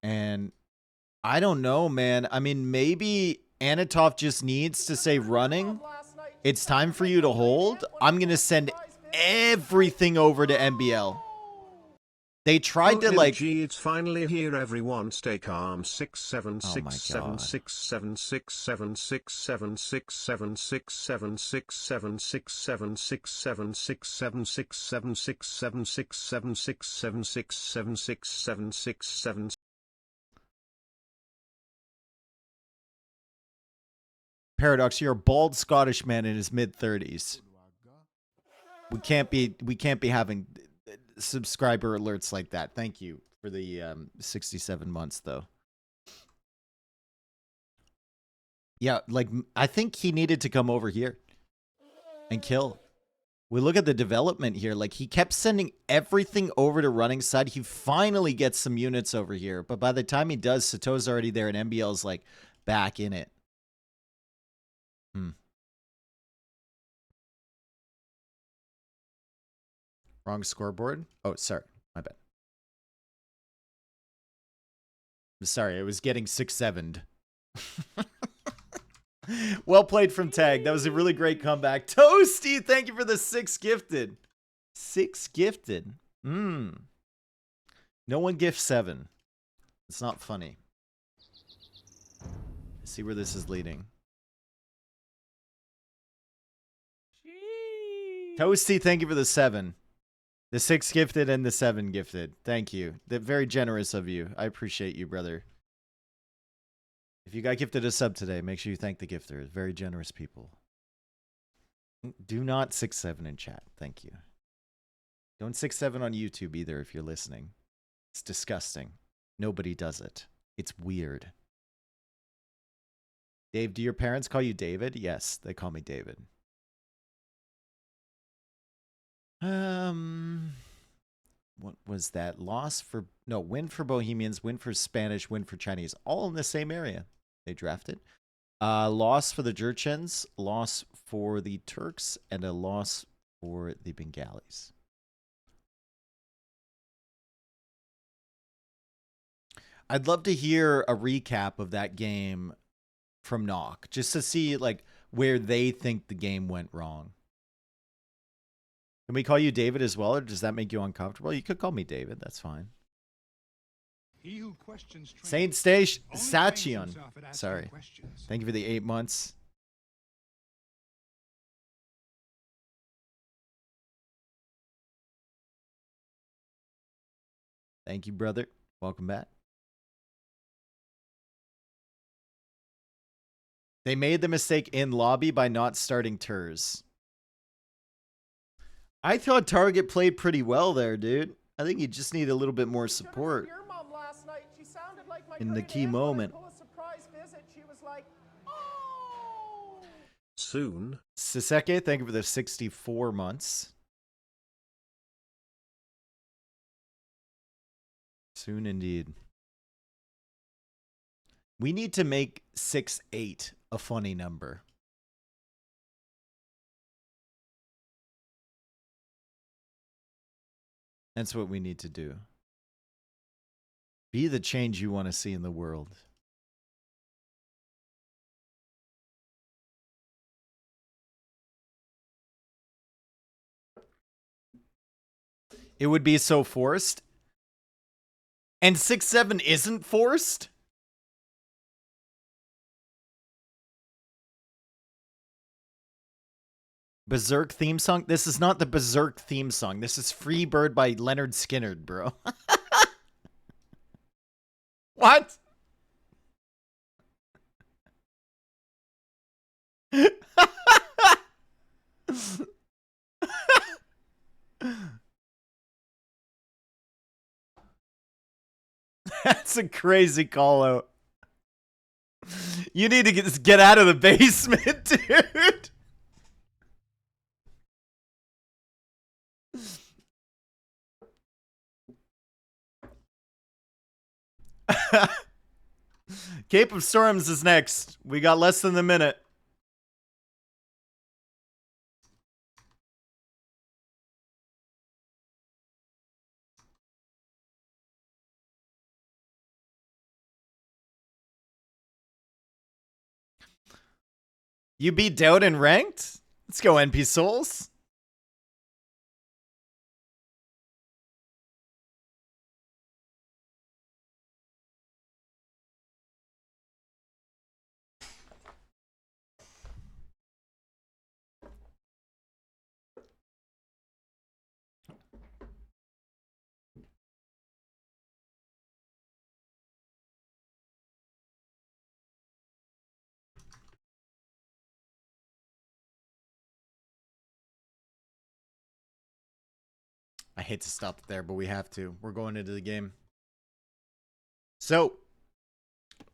Speaker 1: And I don't know, man. I mean, maybe Anatov just needs to say running. It's time for you to hold. I'm going to send everything over to NBL. They tried to like.
Speaker 3: It's finally here, everyone. Stay calm. 676776767676767676767676767676767676767676767676767676767676767676767676767676767676767676767676767676767676767676767676767676767676767676767676767676767676767676767676767676767676767676767676767676767Paradox,
Speaker 1: you're a bald Scottish man in his mid-30s. We can't be having subscriber alerts like that. Thank you for the 67 months though. Yeah, like I think he needed to come over here and kill. We look at the development here. Like he kept sending everything over to running side. He finally gets some units over here, but by the time he does, Sato's already there and MBL's like back in it. Wrong scoreboard. Oh, sorry. My bad. I'm sorry. I was getting 6-7'd. Well played from Tag. That was a really great comeback. Toasty, thank you for the 6 gifted. 6 gifted. No one gifts 7. It's not funny. Let's see where this is leading. Toasty, thank you for the 7. The 6 gifted and the 7 gifted. Thank you. They're very generous of you. I appreciate you, brother. If you got gifted a sub today, make sure you thank the gifter. Very generous people. Do not 6-7 in chat. Thank you. Don't 6-7 on YouTube either if you're listening. It's disgusting. Nobody does it. It's weird. Dave, do your parents call you David? Yes, they call me David. What was that? Win for Bohemians, win for Spanish, win for Chinese. All in the same area. They drafted. Loss for the Jurchens, loss for the Turks, and a loss for the Bengalis. I'd love to hear a recap of that game from NOC, just to see like where they think the game went wrong. Can we call you David as well, or does that make you uncomfortable? You could call me David. That's fine.
Speaker 4: He who questions
Speaker 1: Saint Sachion. Sorry. Thank you for the 8 months. Thank you, brother. Welcome back. They made the mistake in lobby by not starting Turs. I thought Target played pretty well there, dude. I think you just need a little bit more support
Speaker 2: Your mom last night, she sounded like my
Speaker 1: in the
Speaker 2: great
Speaker 1: key
Speaker 2: aunt when I
Speaker 1: moment.
Speaker 2: pull a surprise visit. She was like, "Oh."
Speaker 3: Soon.
Speaker 1: Saseke, thank you for the 64 months. Soon indeed. We need to make 6-8 a funny number. That's what we need to do. Be the change you want to see in the world. It would be so forced. And 6-7 isn't forced? Berserk theme song? This is not the Berserk theme song. This is Free Bird by Leonard Skinner, bro. What? That's a crazy call out. You need to get out of the basement, dude. Cape of Storms is next. We got less than a minute. You beat Doubt in ranked? Let's go, NP Souls. I hate to stop it there, but we have to. We're going into the game. So,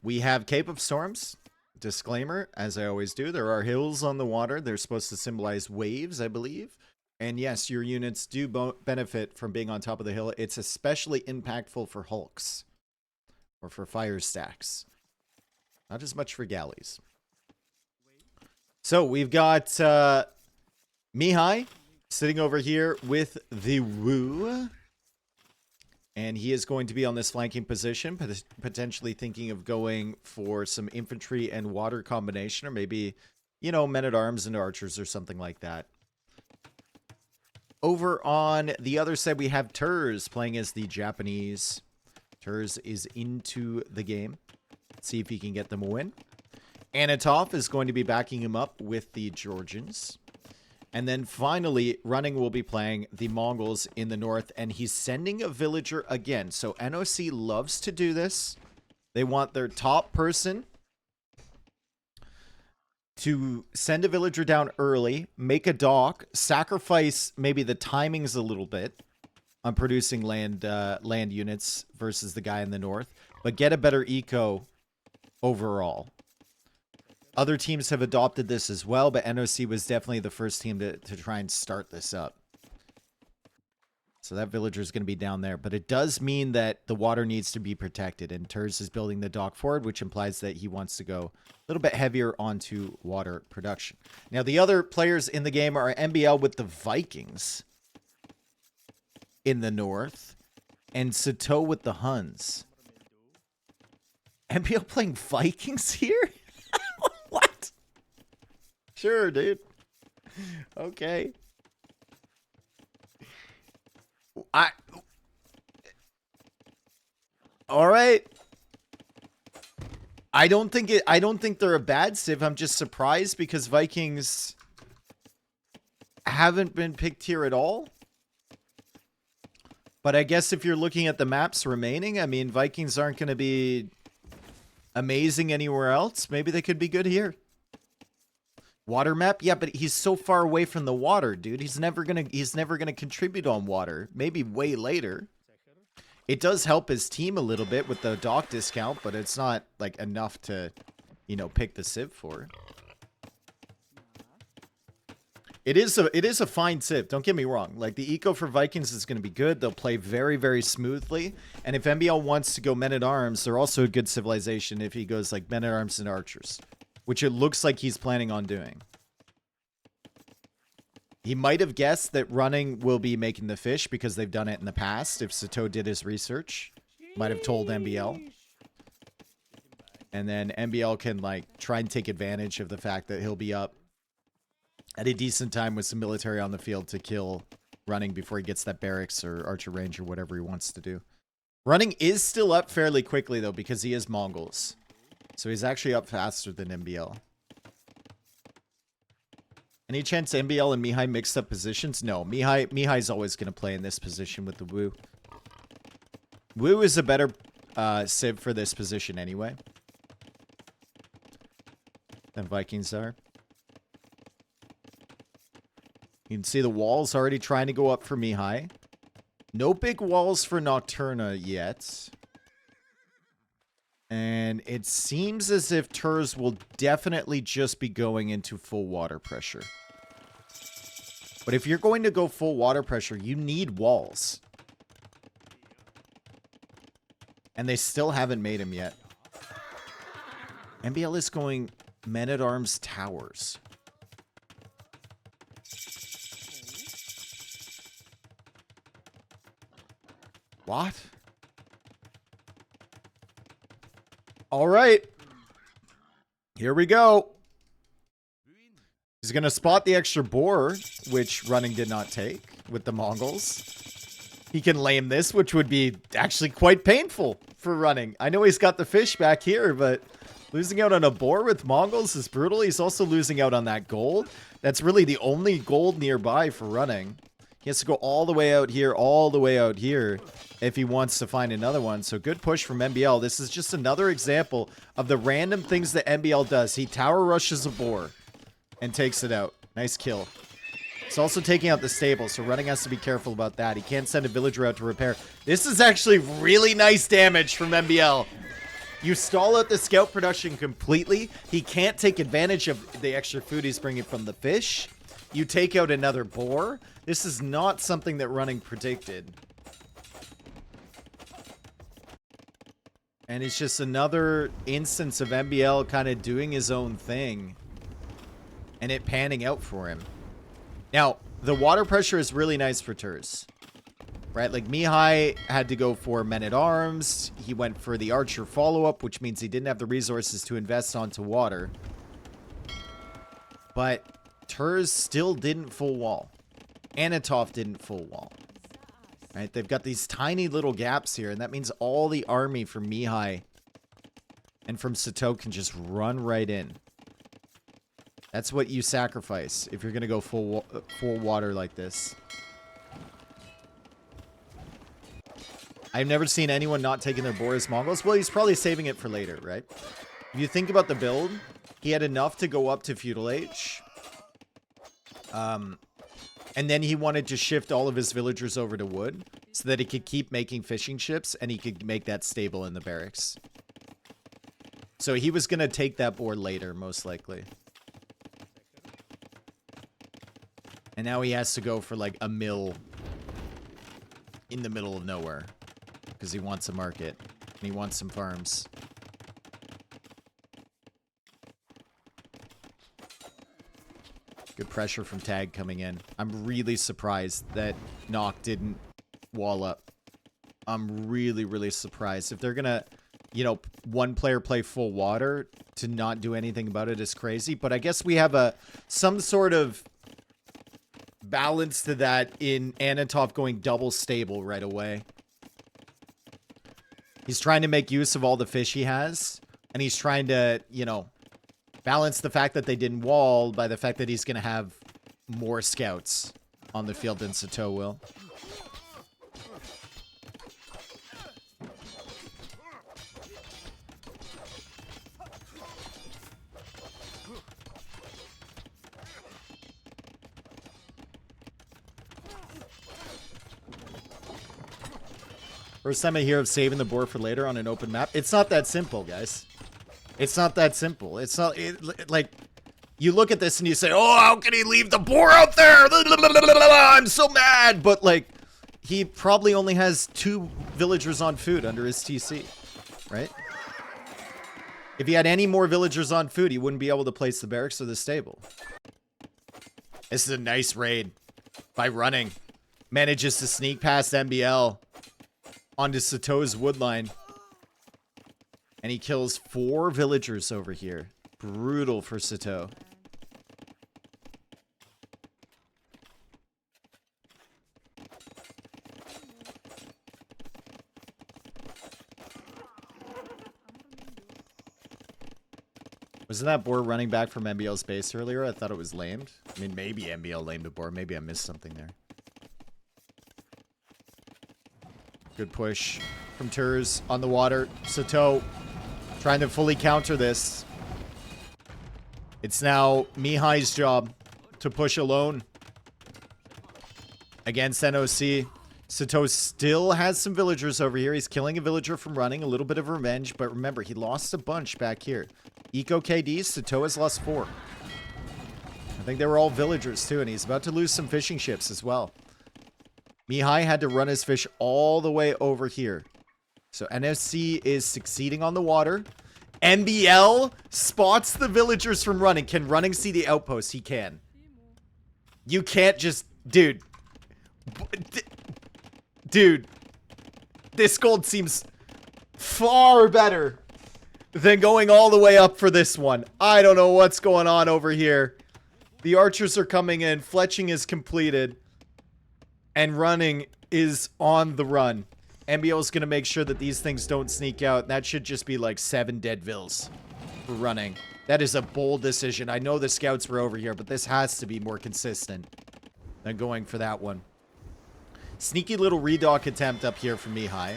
Speaker 1: we have Cape of Storms. Disclaimer, as I always do, there are hills on the water. They're supposed to symbolize waves, I believe. And yes, your units do benefit from being on top of the hill. It's especially impactful for hulks or for fire stacks. Not as much for galleys. So, we've got Mihai sitting over here with the Woo. And he is going to be on this flanking position, potentially thinking of going for some infantry and water combination, or maybe, you know, men-at-arms and archers or something like that. Over on the other side, we have Turs playing as the Japanese. Turs is into the game. Let's see if he can get them a win. Anatov is going to be backing him up with the Georgians. And then finally, Running will be playing the Mongols in the north, and he's sending a villager again. So NOC loves to do this. They want their top person to send a villager down early, make a dock, sacrifice maybe the timings a little bit on producing land units versus the guy in the north, but get a better eco overall. Other teams have adopted this as well, but NOC was definitely the first team to try and start this up. So that villager is going to be down there. But it does mean that the water needs to be protected. And Turs is building the dock forward, which implies that he wants to go a little bit heavier onto water production. Now, the other players in the game are MBL with the Vikings in the north and Sato with the Huns. NBL playing Vikings here? What? Sure, dude. Okay. All right. I don't think they're a bad civ. I'm just surprised because Vikings haven't been picked here at all. But I guess if you're looking at the maps remaining, I mean, Vikings aren't going to be amazing anywhere else. Maybe they could be good here. Water map? Yeah, but he's so far away from the water, dude. He's never gonna contribute on water. Maybe way later. It does help his team a little bit with the dock discount, but it's not like enough to, you know, pick the civ for. It is a fine civ, don't get me wrong. Like, the eco for Vikings is going to be good. They'll play very, very smoothly. And if MBL wants to go men-at-arms, they're also a good civilization if he goes, like, men-at-arms and archers. Which it looks like he's planning on doing. He might have guessed that running will be making the fish because they've done it in the past. If Sato did his research. Might have told MBL. And then MBL can, like, try and take advantage of the fact that he'll be up at a decent time with some military on the field to kill running before he gets that barracks or archer range or whatever he wants to do. Running is still up fairly quickly, though, because he is Mongols. So he's actually up faster than MBL. Any chance MBL and Mihai mixed up positions? No, Mihai's always going to play in this position with the Wu. Wu is a better civ for this position anyway than Vikings are. You can see the walls already trying to go up for Mihai. No big walls for Nocturna yet. And it seems as if Turs will definitely just be going into full water pressure. But if you're going to go full water pressure, you need walls. And they still haven't made them yet. MBL is going men-at-arms towers. What? All right. Here we go. He's going to spot the extra boar, which running did not take with the Mongols. He can lame this, which would be actually quite painful for running. I know he's got the fish back here, but losing out on a boar with Mongols is brutal. He's also losing out on that gold. That's really the only gold nearby for running. He has to go all the way out here, all the way out here, if he wants to find another one. So good push from MBL. This is just another example of the random things that MBL does. He tower rushes a boar and takes it out. Nice kill. It's also taking out the stable, so running has to be careful about that. He can't send a villager out to repair. This is actually really nice damage from MBL. You stall out the scout production completely. He can't take advantage of the extra food he's bringing from the fish. You take out another boar. This is not something that running predicted. And it's just another instance of MBL kind of doing his own thing. And it panning out for him. Now, the water pressure is really nice for Turs. Right? Like, Mihai had to go for men-at-arms. He went for the archer follow-up, which means he didn't have the resources to invest onto water. But Turs still didn't full wall. Anatov didn't full wall. Right? They've got these tiny little gaps here, and that means all the army from Mihai and from Sato can just run right in. That's what you sacrifice if you're going to go full water like this. I've never seen anyone not taking their boar as Mongols. Well, he's probably saving it for later, right? If you think about the build, he had enough to go up to Feudal Age. And then he wanted to shift all of his villagers over to wood so that he could keep making fishing ships and he could make that stable in the barracks. So he was going to take that boar later, most likely. And now he has to go for like a mill in the middle of nowhere because he wants a market and he wants some farms. Good pressure from Tag coming in. I'm really surprised that NOC didn't wall up. I'm really, really surprised. If they're gonna you know, one player play full water to not do anything about it is crazy. But I guess we have some sort of balance to that in Anatov going double stable right away. He's trying to make use of all the fish he has, and he's trying to, you know, balance the fact that they didn't wall by the fact that he's going to have more scouts on the field than Sato will. First time I hear of saving the board for later on an open map. It's not that simple, guys. It's not that simple. It's not, like, you look at this and you say, oh, how can he leave the boar out there? I'm so mad. But, like, he probably only has 2 villagers on food under his TC, right? If he had any more villagers on food, he wouldn't be able to place the barracks or the stable. This is a nice raid by running. Manages to sneak past MBL onto Sato's woodline. And he kills 4 villagers over here. Brutal for Sato. Wasn't that boar running back from MBL's base earlier? I thought it was lamed. I mean, maybe MBL lamed a boar. Maybe I missed something there. Good push from Turs on the water. Sato trying to fully counter this. It's now Mihai's job to push alone against NOC. Sato still has some villagers over here. He's killing a villager from running. A little bit of revenge. But remember, he lost a bunch back here. Eco KD, Sato has lost 4. I think they were all villagers too. And he's about to lose some fishing ships as well. Mihai had to run his fish all the way over here. So NOC is succeeding on the water. NBL spots the villagers from running. Can running see the outpost? He can. You can't just... Dude. Dude. This gold seems far better than going all the way up for this one. I don't know what's going on over here. The archers are coming in. Fletching is completed. And running is on the run. MBO is going to make sure that these things don't sneak out. That should just be like 7 dead vills for running. That is a bold decision. I know the scouts were over here, but this has to be more consistent than going for that one. Sneaky little redock attempt up here from Mihai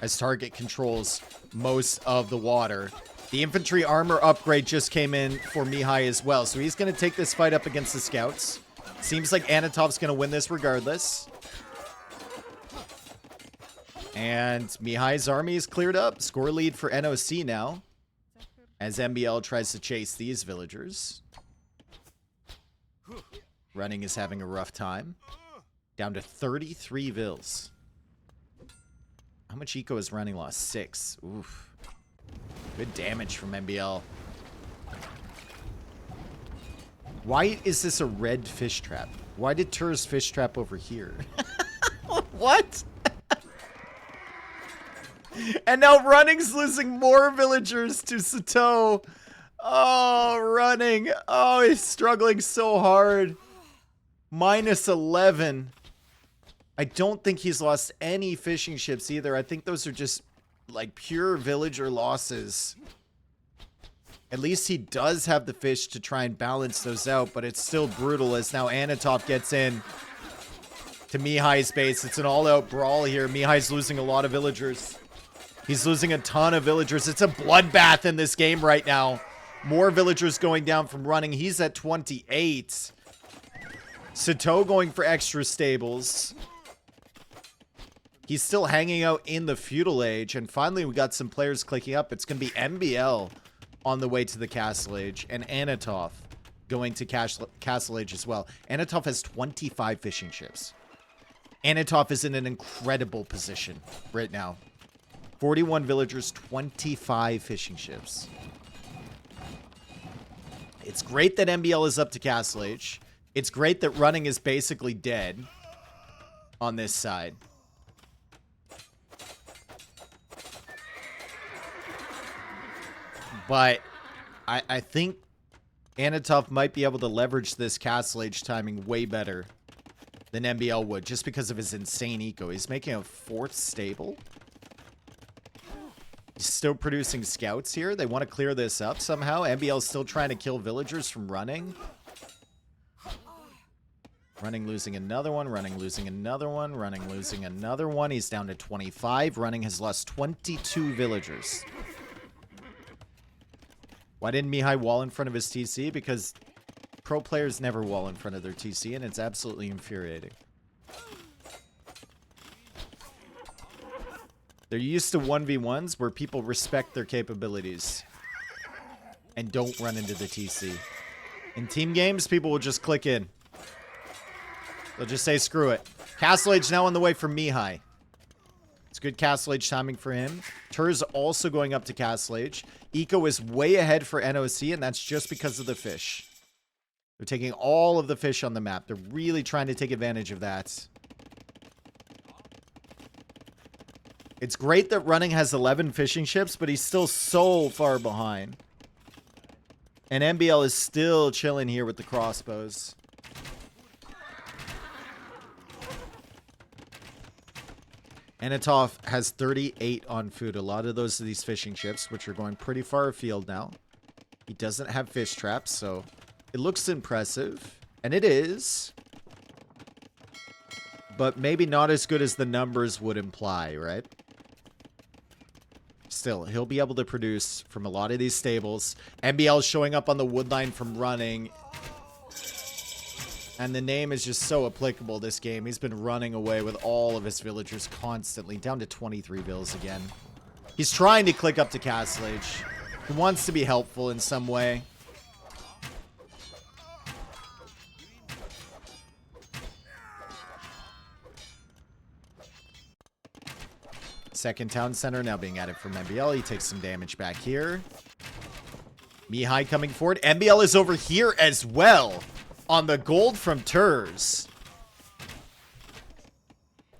Speaker 1: as target controls most of the water. The infantry armor upgrade just came in for Mihai as well. So he's going to take this fight up against the scouts. Seems like Anatov's going to win this regardless. And Mihai's army is cleared up. Score lead for NOC now. As MBL tries to chase these villagers. Running is having a rough time. Down to 33 vills. How much eco is running lost? 6. Oof. Good damage from MBL. Why is this a red fish trap? Why did Turs fish trap over here? What? And now Running's losing more villagers to Sato. Oh, Running. Oh, he's struggling so hard. Minus 11. I don't think he's lost any fishing ships either. I think those are just like pure villager losses. At least he does have the fish to try and balance those out, but it's still brutal as now Anatov gets in to Mihai's base. It's an all-out brawl here. Mihai's losing a lot of villagers. He's losing a ton of villagers. It's a bloodbath in this game right now. More villagers going down from Running. He's at 28. Sato going for extra stables. He's still hanging out in the feudal age. And finally, we got some players clicking up. It's going to be MBL on the way to the Castle Age, and Anatov going to Castle Age as well. Anatov has 25 fishing ships. Anatov is in an incredible position right now. 41 villagers, 25 fishing ships. It's great that MBL is up to Castle Age. It's great that Running is basically dead on this side. But I think Anatov might be able to leverage this Castle Age timing way better than MBL would, just because of his insane eco. He's making a 4th stable. He's still producing scouts here. They want to clear this up somehow. MBL's still trying to kill villagers from running. Running losing another one. Running losing another one. Running losing another one. He's down to 25. Running has lost 22 villagers. Why didn't Mihai wall in front of his TC? Because pro players never wall in front of their TC, and it's absolutely infuriating. They're used to 1v1s where people respect their capabilities and don't run into the TC. In team games, people will just click in. They'll just say, screw it. Castle Age now on the way for Mihai. It's good Castle Age timing for him. Tur's also going up to Castle Age. Eco is way ahead for NOC, and that's just because of the fish. They're taking all of the fish on the map. They're really trying to take advantage of that. It's great that Running has 11 fishing ships, but he's still so far behind. And MBL is still chilling here with the crossbows. Anatov has 38 on food. A lot of those are these fishing ships, which are going pretty far afield now. He doesn't have fish traps, so it looks impressive. And it is. But maybe not as good as the numbers would imply, right? Still, he'll be able to produce from a lot of these stables. MBL showing up on the wood line from Running. And the name is just so applicable this game. He's been running away with all of his villagers constantly. Down to 23 vills again. He's trying to click up to Castle Age. He wants to be helpful in some way. Second town center now being added from MBL. He takes some damage back here. Mihai coming forward. MBL is over here as well on the gold from Turs.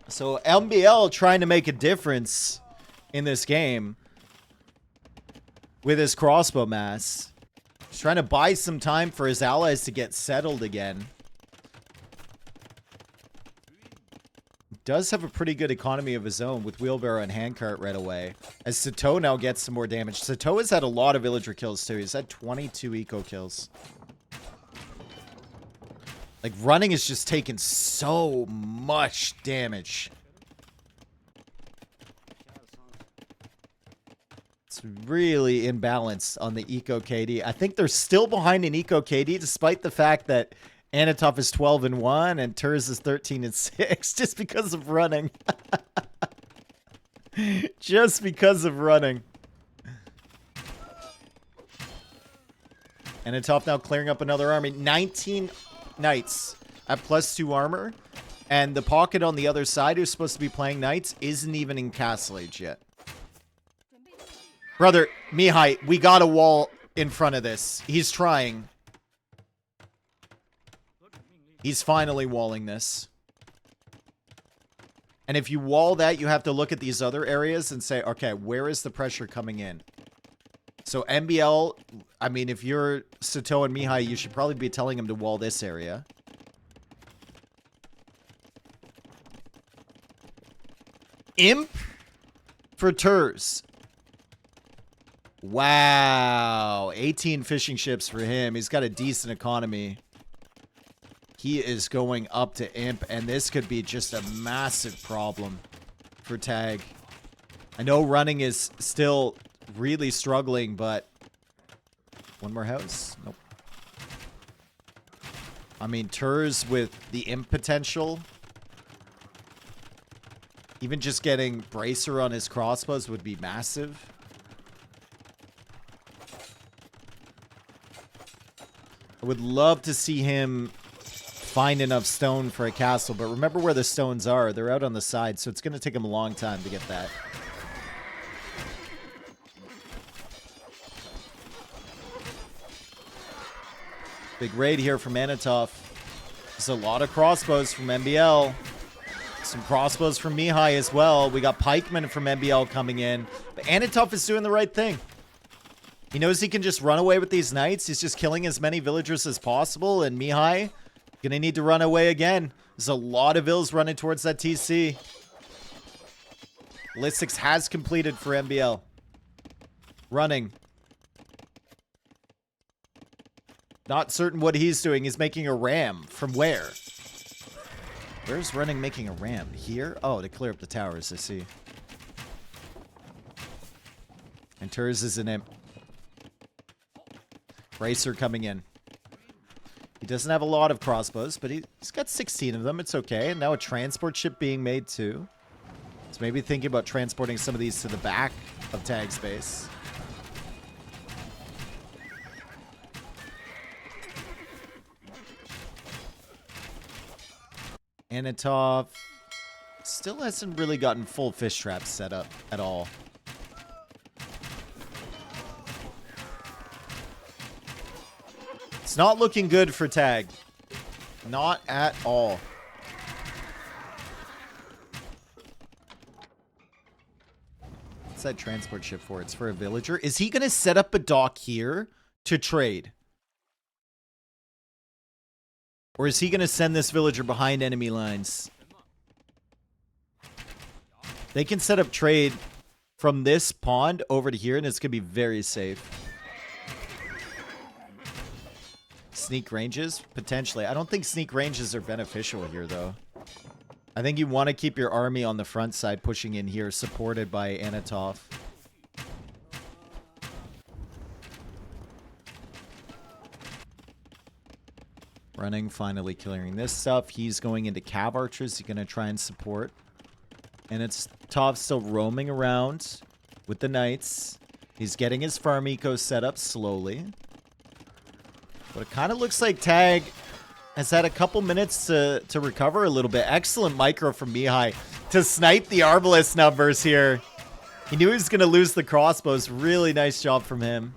Speaker 1: So MBL trying to make a difference in this game with his crossbow mass. He's trying to buy some time for his allies to get settled again. Does have a pretty good economy of his own with wheelbarrow and handcart right away. As Sato now gets some more damage. Sato has had a lot of villager kills too. He's had 22 eco kills. Like, Running is just taking so much damage. It's really imbalanced on the eco KD. I think they're still behind in eco KD, despite the fact that Anatov is 12-1 and Turs is 13-6, just because of Running. Just because of Running. Anatov now clearing up another army. 19 knights at +2 armor, and the pocket on the other side who's supposed to be playing knights isn't even in Castle Age yet. Brother, Mihai, we got a wall in front of this. He's trying. He's finally walling this. And if you wall that, you have to look at these other areas and say, okay, where is the pressure coming in? So MBL, I mean, if you're Sato and Mihai, you should probably be telling him to wall this area. Imp for Turs. Wow. 18 fishing ships for him. He's got a decent economy. He is going up to Imp, and this could be just a massive problem for Tag. I know Running is still really struggling, but one more house? Nope. I mean, Turs with the Imp potential. Even just getting Bracer on his crossbows would be massive. I would love to see him find enough stone for a castle, but remember where the stones are. They're out on the side, so it's going to take him a long time to get that. Big raid here from Anatov. There's a lot of crossbows from MBL. Some crossbows from Mihai as well. We got pikemen from MBL coming in. But Anatov is doing the right thing. He knows he can just run away with these knights. He's just killing as many villagers as possible. And Mihai gonna need to run away again. There's a lot of vills running towards that TC. List has completed for MBL. Running. Not certain what he's doing. He's making a ram. From where? Where's running making a ram? Here? Oh, to clear up the towers, I see. And Turs is an imp. Racer coming in. He doesn't have a lot of crossbows, but he's got 16 of them. It's okay. And now a transport ship being made too. So maybe thinking about transporting some of these to the back of tag space. Anatov still hasn't really gotten full fish traps set up at all. It's not looking good for tag. Not at all. What's that transport ship for? It's for a villager. Is he going to set up a dock here to trade? Or is he going to send this villager behind enemy lines? They can set up trade from this pond over to here, and it's going to be very safe. Sneak ranges? Potentially. I don't think sneak ranges are beneficial here, though. I think you want to keep your army on the front side pushing in here, supported by Anatov. Running, finally clearing this stuff. He's going into cav archers. He's going to try and support. And it's Tov still roaming around with the knights. He's getting his farm eco set up slowly. But it kind of looks like Tag has had a couple minutes to recover a little bit. Excellent micro from Mihai to snipe the Arbalest numbers here. He knew he was going to lose the crossbows. Really nice job from him.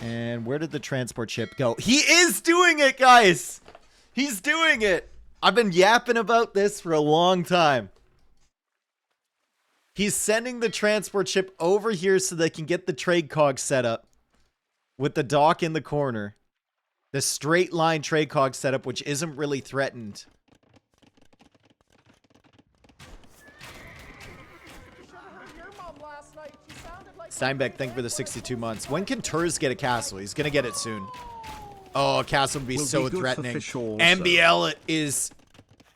Speaker 1: And where did the transport ship go? He is doing it, guys! He's doing it! I've been yapping about this for a long time. He's sending the transport ship over here so they can get the trade cog set up. With the dock in the corner. The straight line trade cog setup, which isn't really threatened. Steinbeck, thank you for the 62 months. When can Turs get a castle? He's going to get it soon. Oh, a castle would be so threatening. MBL is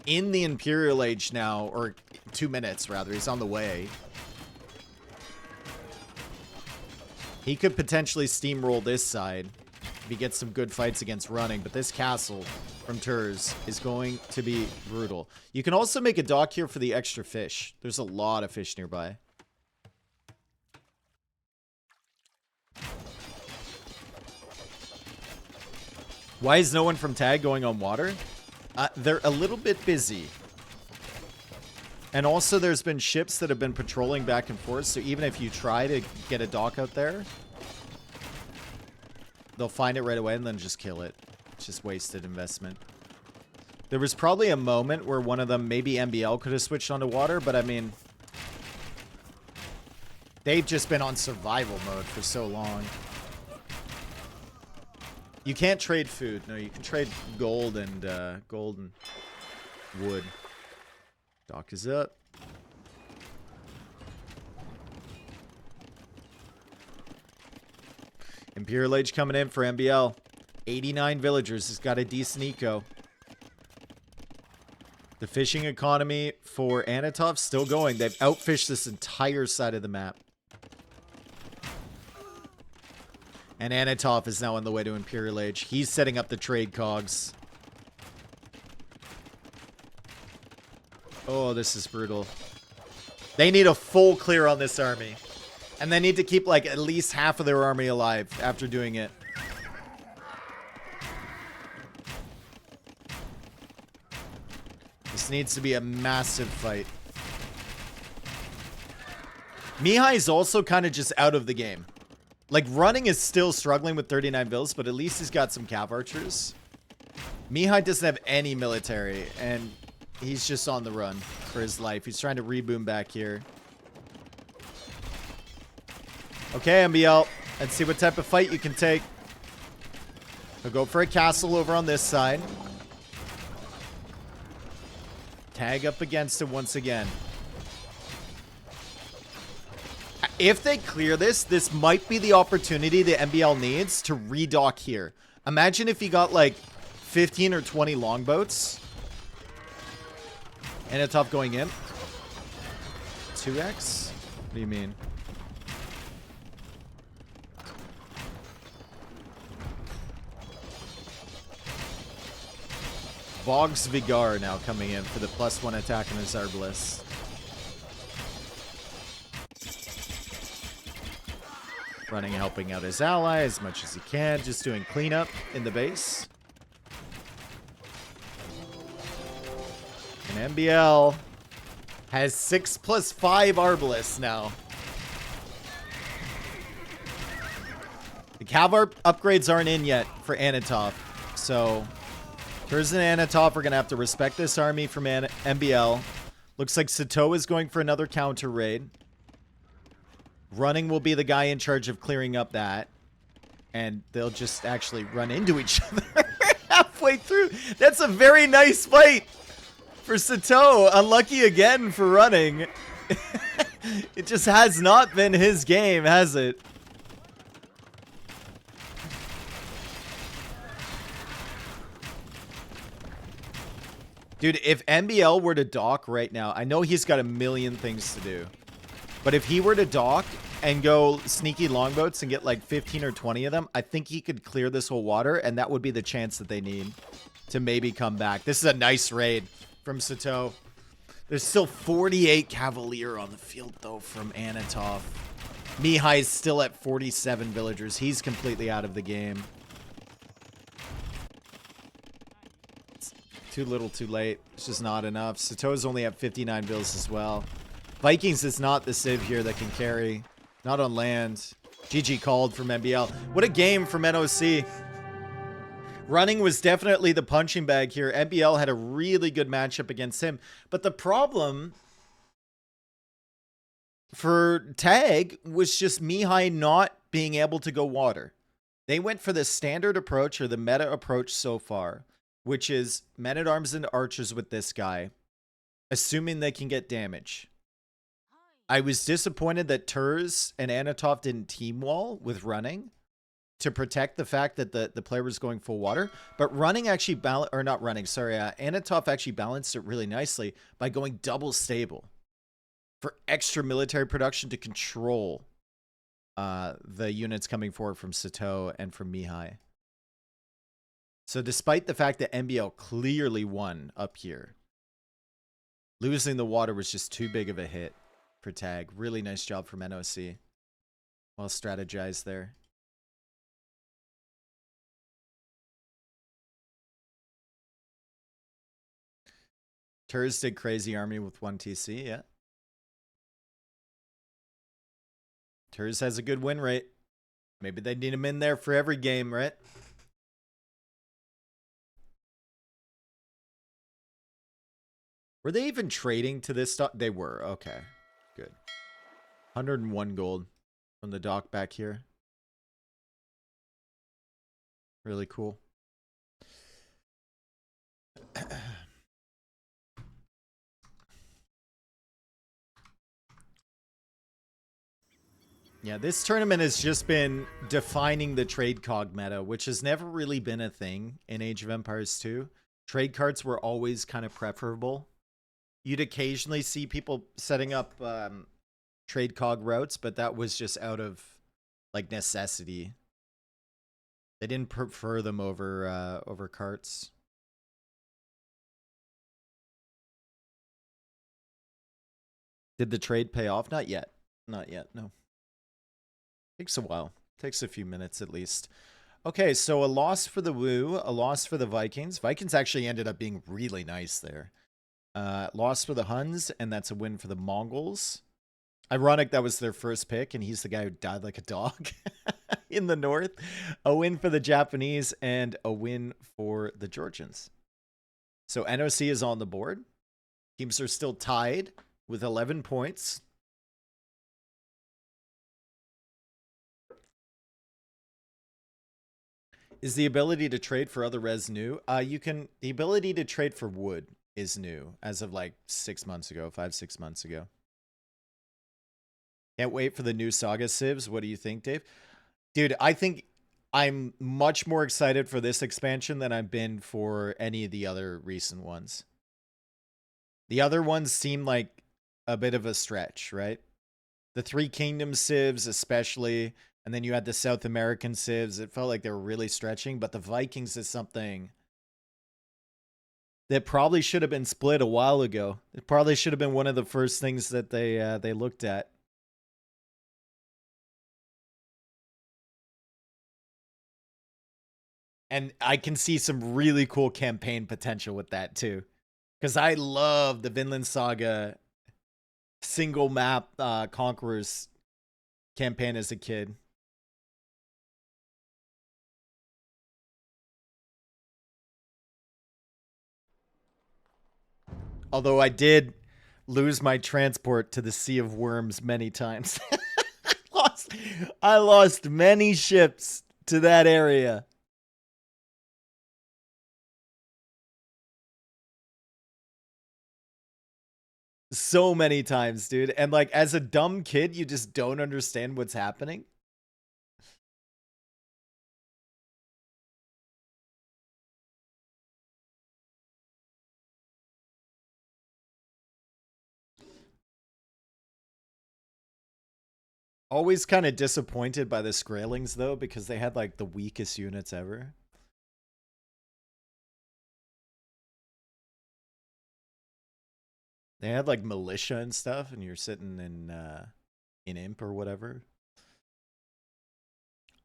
Speaker 1: in the Imperial Age now, or 2 minutes rather. He's on the way. He could potentially steamroll this side if he gets some good fights against running, but this castle from Turs is going to be brutal. You can also make a dock here for the extra fish. There's a lot of fish nearby. Why is no one from Tag going on water? They're a little bit busy. And also there's been ships that have been patrolling back and forth, so even if you try to get a dock out there, they'll find it right away and then just kill it. It's just wasted investment. There was probably a moment where one of them, maybe MBL, could have switched onto water, but I mean, they've just been on survival mode for so long. You can't trade food. No, you can trade gold and wood. Dock is up. Imperial Age coming in for MBL. 89 villagers. Has got a decent eco. The fishing economy for Anatov still going. They've outfished this entire side of the map. And Anatov is now on the way to Imperial Age. He's setting up the trade cogs. Oh, this is brutal. They need a full clear on this army. And they need to keep like at least half of their army alive after doing it. This needs to be a massive fight. Mihai is also kind of just out of the game. Like, running is still struggling with 39 vills, but at least he's got some cav archers. Mihai doesn't have any military, and he's just on the run for his life. He's trying to reboom back here. Okay, MBL. Let's see what type of fight you can take. We'll go for a castle over on this side. Tag up against it once again. If they clear this, this might be the opportunity the MBL needs to redock here. Imagine if he got like 15 or 20 longboats. And a top going in. 2x? What do you mean? Boggs Vigar now coming in for the +1 attack on his Arbalest. Running, helping out his ally as much as he can. Just doing cleanup in the base. And MBL has 6+5 Arbalists now. The Cav upgrades aren't in yet for Anatov. So, Kurz and Anatov are going to have to respect this army from MBL. Looks like Sato is going for another counter raid. Running will be the guy in charge of clearing up that. And they'll just actually run into each other halfway through. That's a very nice fight for Sato. Unlucky again for running. It just has not been his game, has it? Dude, if MBL were to dock right now, I know he's got a million things to do. But if he were to dock and go sneaky longboats and get like 15 or 20 of them, I think he could clear this whole water, and that would be the chance that they need to maybe come back. This is a nice raid from Sato. There's still 48 Cavalier on the field, though, from Anatov. Mihai's still at 47 villagers. He's completely out of the game. It's too little, too late. It's just not enough. Sato's only at 59 bills as well. Vikings is not the civ here that can carry. Not on land. GG called from MBL. What a game from NOC. Running was definitely the punching bag here. MBL had a really good matchup against him. But the problem for Tag was just Mihai not being able to go water. They went for the standard approach, or the meta approach so far, which is men-at-arms and archers with this guy, assuming they can get damage. I was disappointed that Turs and Anatov didn't team wall with running to protect the fact that the player was going full water. But running actually Anatov actually balanced it really nicely by going double stable for extra military production to control the units coming forward from Sato and from Mihai. So despite the fact that MBL clearly won up here, losing the water was just too big of a hit for Tag. Really nice job from NOC. Well strategized there. Turs did crazy army with 1 TC, yeah. Turs has a good win rate. Maybe they need him in there for every game, right? Were they even trading to this stock? They were. Okay. Good. 101 gold from the dock back here. Really cool. Yeah, this tournament has just been defining the trade cog meta, which has never really been a thing in Age of Empires 2. Trade cards were always kind of preferable. You'd occasionally see people setting up trade cog routes, but that was just out of like necessity. They didn't prefer them over over carts. Did the trade pay off? Not yet. Not yet, no. Takes a while. Takes a few minutes at least. Okay, so a loss for the Woo, a loss for the Vikings. Vikings actually ended up being really nice there. Loss for the Huns, and that's a win for the Mongols. Ironic that was their first pick, and he's the guy who died like a dog in the north. A win for the Japanese, and a win for the Georgians. So NOC is on the board. Teams are still tied with 11 points. Is the ability to trade for other res new? The ability to trade for wood is new as of like 6 months ago, 5-6 months ago. Can't wait for the new Saga civs. What do you think, Dave? Dude, I think I'm much more excited for this expansion than I've been for any of the other recent ones. The other ones seem like a bit of a stretch, right? The Three Kingdoms civs especially, and then you had the South American civs. It felt like they were really stretching, but the Vikings is something that probably should have been split a while ago. It probably should have been one of the first things that they looked at. And I can see some really cool campaign potential with that too. Because I love the Vinland Saga single map Conquerors campaign as a kid. Although I did lose my transport to the Sea of Worms many times. I lost many ships to that area. So many times, dude. And like as a dumb kid, you just don't understand what's happening. Always kind of disappointed by the Skraelings though, because they had like the weakest units ever. They had like militia and stuff, and you're sitting in Imp or whatever.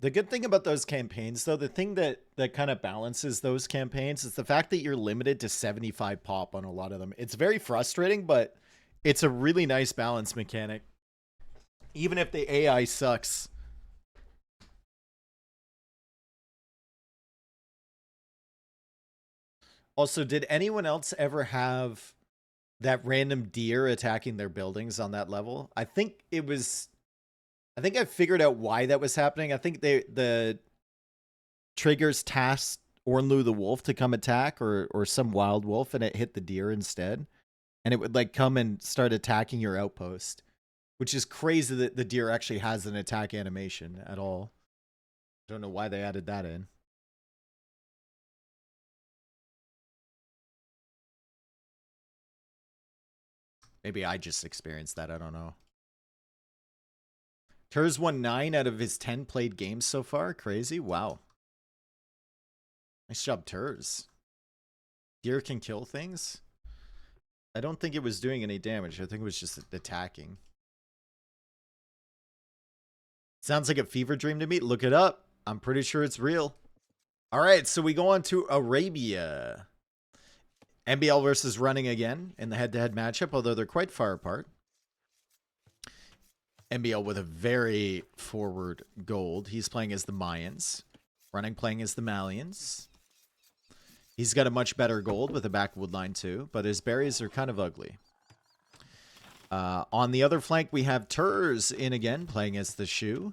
Speaker 1: The good thing about those campaigns, though, the thing that kind of balances those campaigns is the fact that you're limited to 75 pop on a lot of them. It's very frustrating, but it's a really nice balance mechanic. Even if the AI sucks. Also, did anyone else ever have that random deer attacking their buildings on that level? I think I figured out why that was happening. I think the triggers tasked Ornlu the wolf to come attack or some wild wolf, and it hit the deer instead. And it would like come and start attacking your outpost, which is crazy that the deer actually has an attack animation at all. I don't know why they added that in. Maybe I just experienced that. I don't know. Turs won 9 out of his 10 played games so far. Crazy. Wow. Nice job, Turs. Deer can kill things? I don't think it was doing any damage. I think it was just attacking. Sounds like a fever dream to me. Look it up. I'm pretty sure it's real. All right, so we go on to Arabia. NBL versus Running again in the head-to-head matchup, although they're quite far apart. NBL with a very forward gold. He's playing as the Mayans. Running playing as the Malians. He's got a much better gold with a backwood line too, but his berries are kind of ugly. On the other flank, we have Turs in again, playing as the Shu.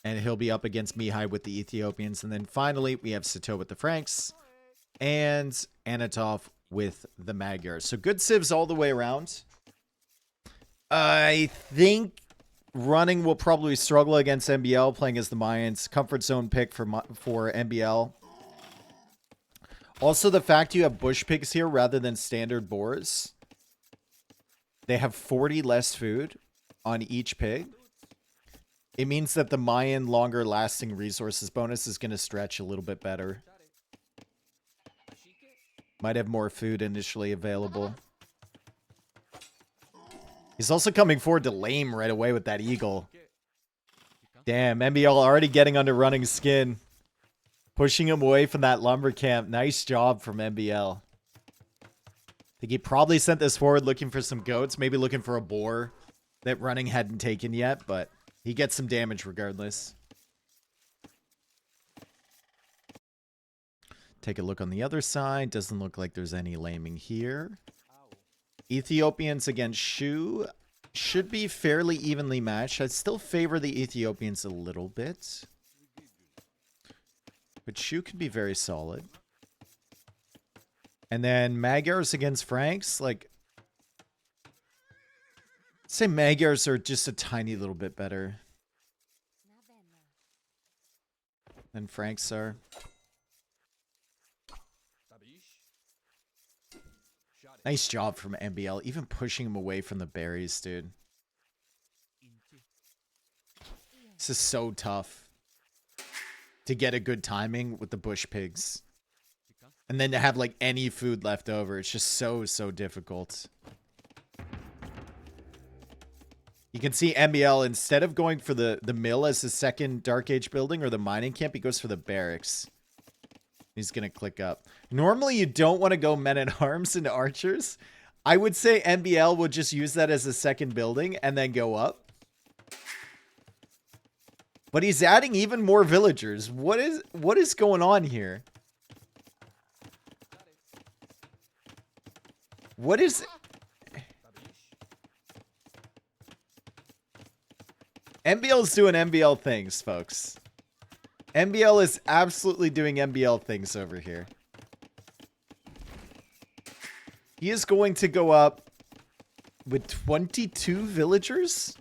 Speaker 1: And he'll be up against Mihai with the Ethiopians. And then finally, we have Sato with the Franks. And Anatov with the Magyars. So good civs all the way around. I think Running will probably struggle against NBL, playing as the Mayans. Comfort zone pick for NBL. Also, the fact you have bush pigs here rather than standard boars. They have 40 less food on each pig. It means that the Mayan longer lasting resources bonus is going to stretch a little bit better. Might have more food initially available. He's also coming forward to lame right away with that eagle. Damn, NBL already getting under Running's skin. Pushing him away from that lumber camp. Nice job from NBL. I think he probably sent this forward looking for some goats. Maybe looking for a boar that Running hadn't taken yet. But he gets some damage regardless. Take a look on the other side. Doesn't look like there's any laming here. Ethiopians against Shu should be fairly evenly matched. I'd still favor the Ethiopians a little bit. But Shu can be very solid. And then Magyars against Franks, like... I'd say Magyars are just a tiny little bit better than Franks are. Nice job from MBL, even pushing him away from the berries, dude. This is so tough to get a good timing with the bush pigs. And then to have like any food left over. It's just so difficult. You can see MBL, instead of going for the mill as his second Dark Age building or the mining camp, he goes for the barracks. He's going to click up. Normally, you don't want to go men-at-arms into archers. I would say MBL will just use that as a second building and then go up. But he's adding even more villagers. What is going on here? What is... MBL's doing MBL things, folks. MBL is absolutely doing MBL things over here. He is going to go up with 22 villagers.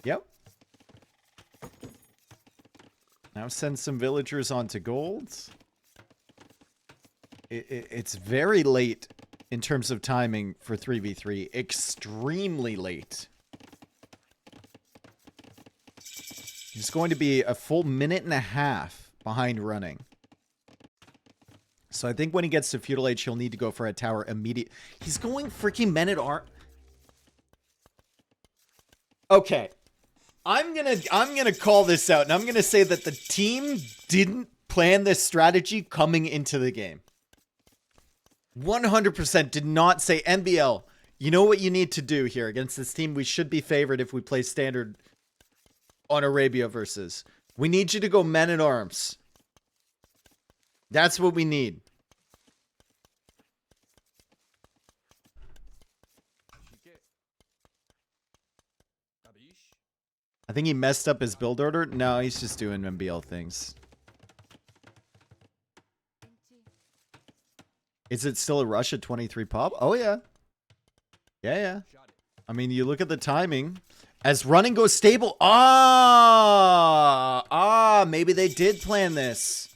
Speaker 1: Yep. Now send some villagers onto gold. It's very late in terms of timing for 3v3. Extremely late. He's going to be a full minute and a half behind running. So I think when he gets to Feudal Age, he'll need to go for a tower immediate. He's going freaking men-at-arms. Okay. I'm gonna call this out, and I'm gonna say that the team didn't plan this strategy coming into the game. 100% did not say, MBL, you know what you need to do here against this team? We should be favored if we play standard on Arabia versus. We need you to go men-at-arms. That's what we need. I think he messed up his build order. No, he's just doing MBL things. Is it still a rush at 23 pop? Oh, yeah. Yeah. I mean, you look at the timing. As running goes stable. Maybe they did plan this.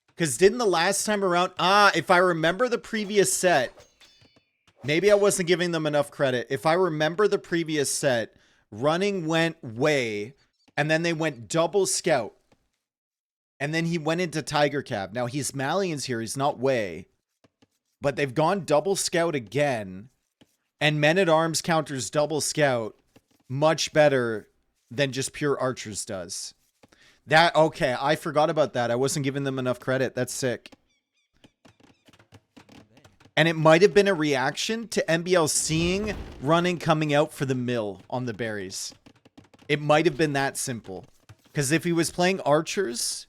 Speaker 1: Because didn't the last time around... if I remember the previous set... Maybe I wasn't giving them enough credit. If I remember the previous set, running went way, and then they went double scout. And then he went into Tiger Cab. Now, he's Malians here. He's not way. But they've gone double scout again. And Men-at-Arms counters double scout much better than just pure archers does. Okay, I forgot about that. I wasn't giving them enough credit. That's sick. And it might have been a reaction to MBL seeing running coming out for the mill on the berries. It might have been that simple. Because if he was playing archers,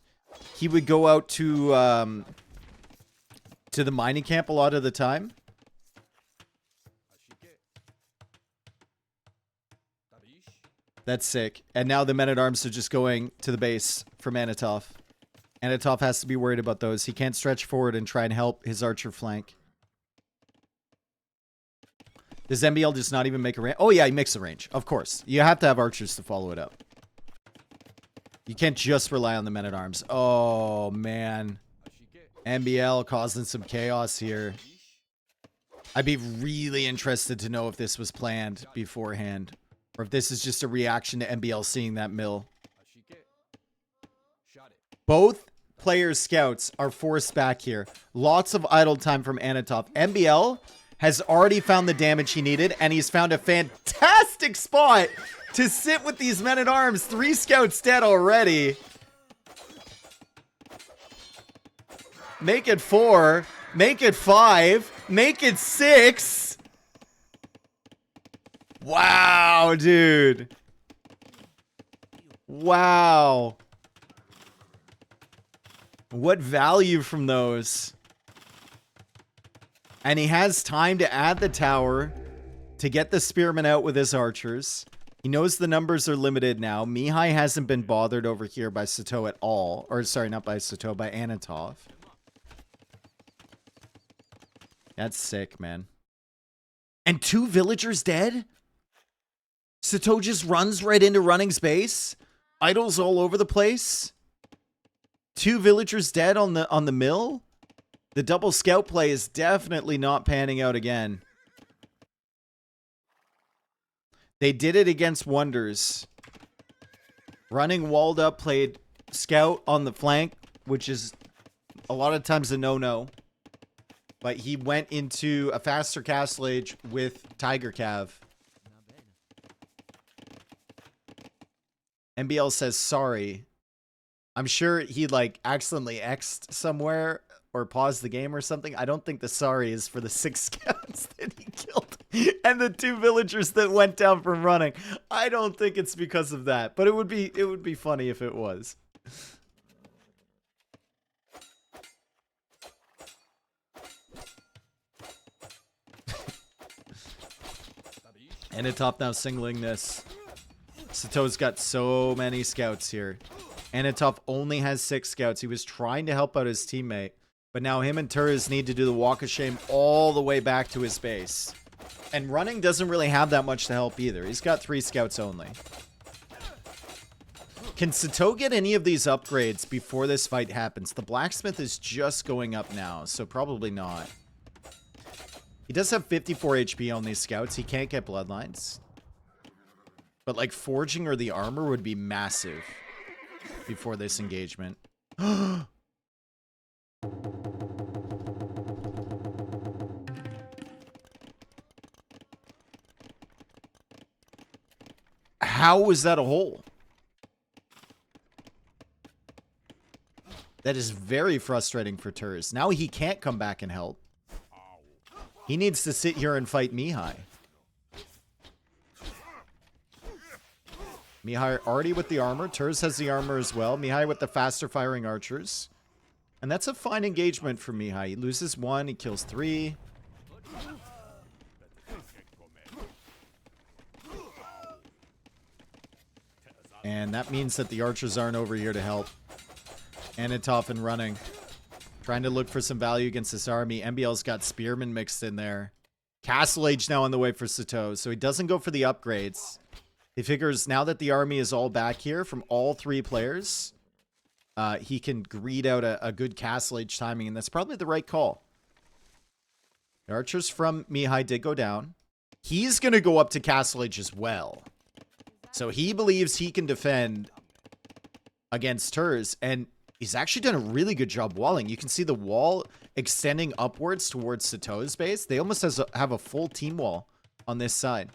Speaker 1: he would go out to the mining camp a lot of the time. That's sick. And now the Men-at-Arms are just going to the base for Anatov. Anatov has to be worried about those. He can't stretch forward and try and help his archer flank. Does MBL just not even make a range? Oh, yeah, he makes a range. Of course. You have to have archers to follow it up. You can't just rely on the Men-at-Arms. Oh, man. MBL causing some chaos here. I'd be really interested to know if this was planned beforehand. Or if this is just a reaction to MBL seeing that mill. Both players' scouts are forced back here. Lots of idle time from Anatov. MBL has already found the damage he needed, and he's found a fantastic spot to sit with these Men-at-Arms. 3 scouts dead already. Make it 4. Make it 5. Make it 6. Wow, dude. Wow. What value from those? And he has time to add the tower to get the spearmen out with his archers. He knows the numbers are limited now. Mihai hasn't been bothered over here by Sato at all. Or, sorry, not by Sato, by Anatov. That's sick, man. And 2 villagers dead? Sato just runs right into Running's base? Idols all over the place? 2 villagers dead on the mill? The double scout play is definitely not panning out again. They did it against Wonders. Running walled up, played scout on the flank, which is a lot of times a no-no. But he went into a faster castle age with Tiger Cav. NBL says sorry. I'm sure he like accidentally X'd somewhere or paused the game or something. I don't think the sorry is for the 6 scouts that he killed and the 2 villagers that went down from running. I don't think it's because of that, but it would be funny if it was. Anatop now singling this. Sato's got so many scouts here. Anatov only has 6 scouts. He was trying to help out his teammate. But now him and Turz need to do the walk of shame all the way back to his base. And Running doesn't really have that much to help either. He's got 3 scouts only. Can Sato get any of these upgrades before this fight happens? The blacksmith is just going up now, so probably not. He does have 54 HP on these scouts. He can't get bloodlines. But like forging or the armor would be massive before this engagement. How was that a hole? That is very frustrating for Turz. Now he can't come back and help. He needs to sit here and fight Mihai. Mihai already with the armor. Turz has the armor as well. Mihai with the faster firing archers. And that's a fine engagement for Mihai. He loses 1, he kills 3. And that means that the archers aren't over here to help. Anatov and Running. Trying to look for some value against this army. MBL's got Spearman mixed in there. Castle Age now on the way for Sato. So he doesn't go for the upgrades. He figures now that the army is all back here from all 3 players, he can greed out a good Castle Age timing, and that's probably the right call. The archers from Mihai did go down. He's going to go up to Castle Age as well. So he believes he can defend against Turz, and he's actually done a really good job walling. You can see the wall extending upwards towards Sato's base. They almost have a full team wall on this side.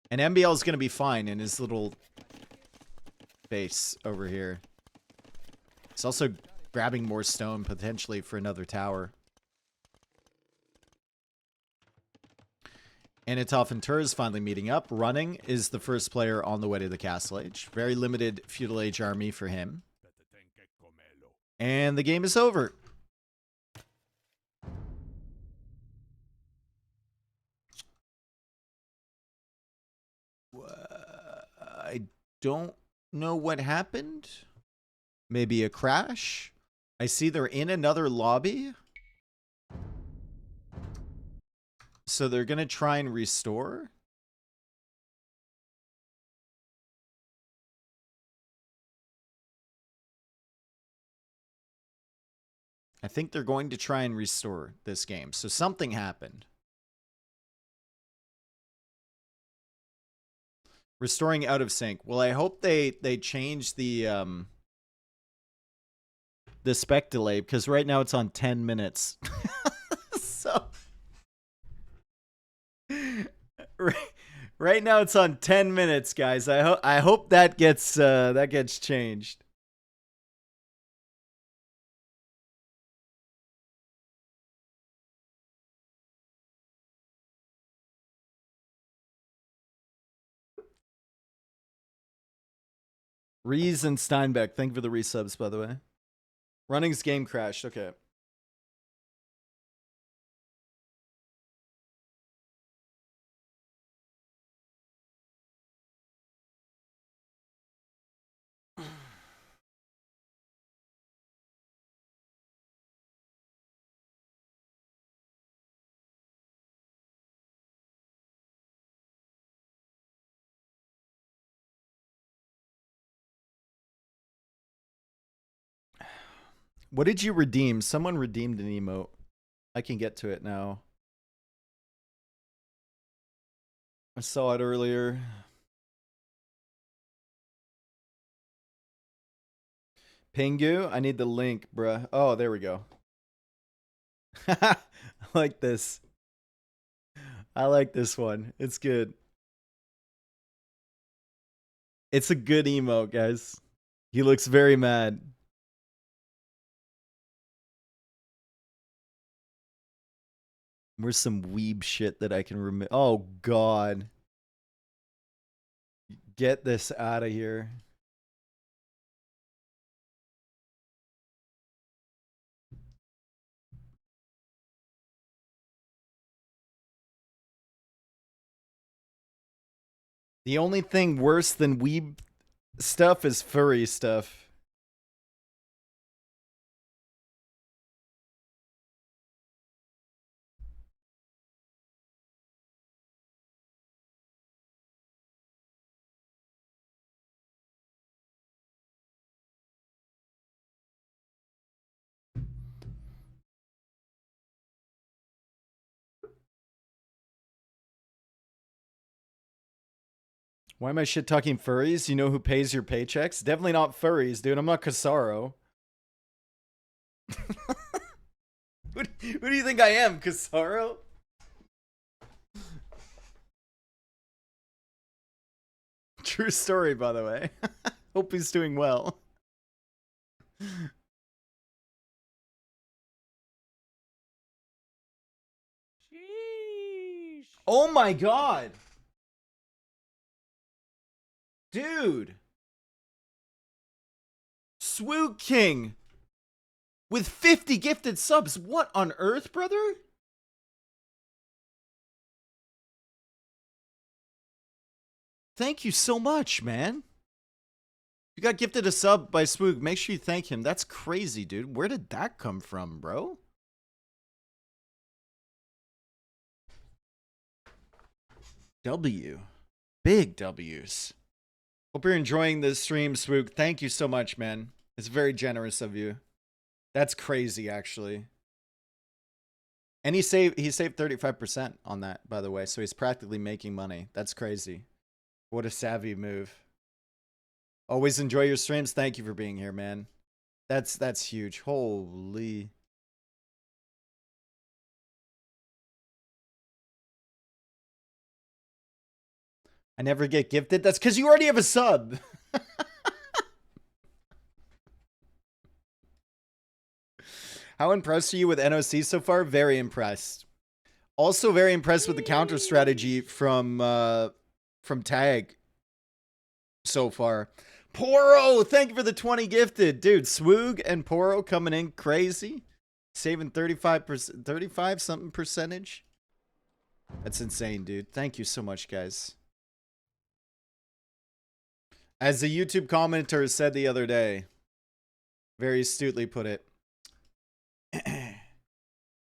Speaker 1: And MBL is going to be fine in his little base over here. He's also grabbing more stone potentially for another tower. Anatov and Turz finally meeting up. Running is the first player on the way to the Castle Age. Very limited Feudal Age army for him. And the game is over. I don't know what happened. Maybe a crash. I see they're in another lobby. So they're going to try and restore. I think they're going to try and restore this game. So something happened. Restoring out of sync. Well, I hope they change the spec delay, because right now it's on 10 minutes. So right now it's on 10 minutes, guys. I hope that gets changed. Rees and Steinbeck, thank you for the resubs, by the way. Running's game crashed. Okay. What did you redeem? Someone redeemed an emote. I can get to it now. I saw it earlier. Pingu, I need the link, bruh. Oh, there we go. I like this. I like this one. It's good. It's a good emote, guys. He looks very mad. Where's some weeb shit that I can remove? Oh, God. Get this out of here. The only thing worse than weeb stuff is furry stuff. Why am I shit talking furries? You know who pays your paychecks? Definitely not furries, dude. I'm not Casaro. Who do you think I am, Casaro? True story, by the way. Hope he's doing well.
Speaker 2: Sheesh.
Speaker 1: Oh my god! Dude! Swoog King! With 50 gifted subs. What on earth, brother? Thank you so much, man. You got gifted a sub by Swoog. Make sure you thank him. That's crazy, dude. Where did that come from, bro? W. Big W's. Hope you're enjoying this stream, Swoog. Thank you so much, man. It's very generous of you. That's crazy, actually. And he saved 35% on that, by the way. So he's practically making money. That's crazy. What a savvy move. Always enjoy your streams. Thank you for being here, man. That's huge. Holy. I never get gifted. That's because you already have a sub. How impressed are you with NOC so far? Very impressed. Also very impressed with the counter strategy from Tag so far. Poro, thank you for the 20 gifted. Dude, Swoog and Poro coming in crazy. Saving 35%, 35 something percentage. That's insane, dude. Thank you so much, guys. As the YouTube commenter said the other day, very astutely put it,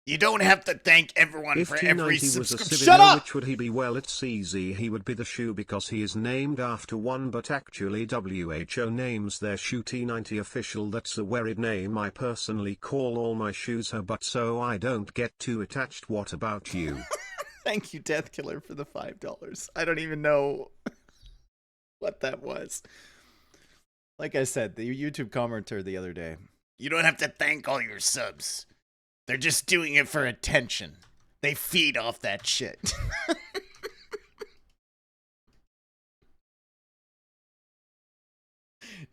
Speaker 1: you don't have to thank everyone
Speaker 3: If
Speaker 1: for every
Speaker 3: T90 was a
Speaker 1: subscription.
Speaker 3: civilian,
Speaker 1: Shut up!
Speaker 3: which would he be? Well, it's easy. He would be the shoe because he is named after one, but actually WHO names their shoe T90 official. That's a weird name. I personally call all my shoes her butt so I don't get too attached. What about you?
Speaker 1: Thank you, Death Killer, for the $5. I don't even know what that was. Like I said, the YouTube commenter the other day. You don't have to thank all your subs. They're just doing it for attention. They feed off that shit.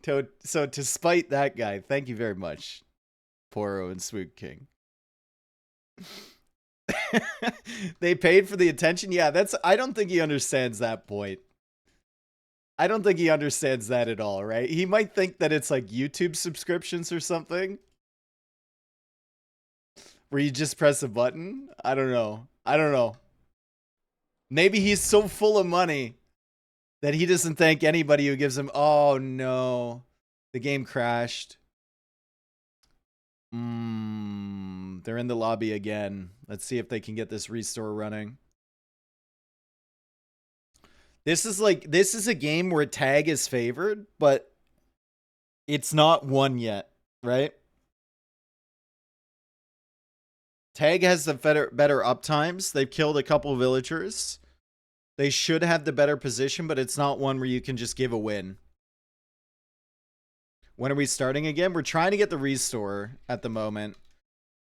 Speaker 1: So to spite that guy, thank you very much, Poro and Swoog King. They paid for the attention? Yeah, I don't think he understands that point. I don't think he understands that at all, right? He might think that it's like YouTube subscriptions or something, where you just press a button. I don't know. Maybe he's so full of money that he doesn't thank anybody who gives him. Oh no, the game crashed. They're in the lobby again. Let's see if they can get this restore running. This is a game where Tag is favored, but it's not won yet, right? Tag has the better uptimes. They've killed a couple villagers. They should have the better position, but it's not one where you can just give a win. When are we starting again? We're trying to get the restore at the moment.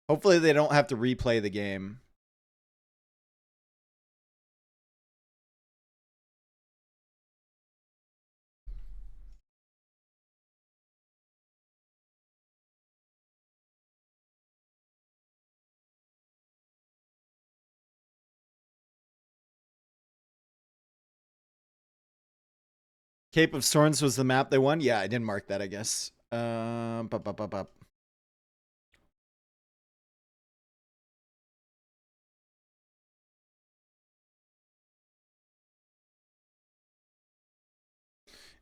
Speaker 1: Hopefully they don't have to replay the game. Cape of Storms was the map they won? Yeah, I didn't mark that, I guess. Bup.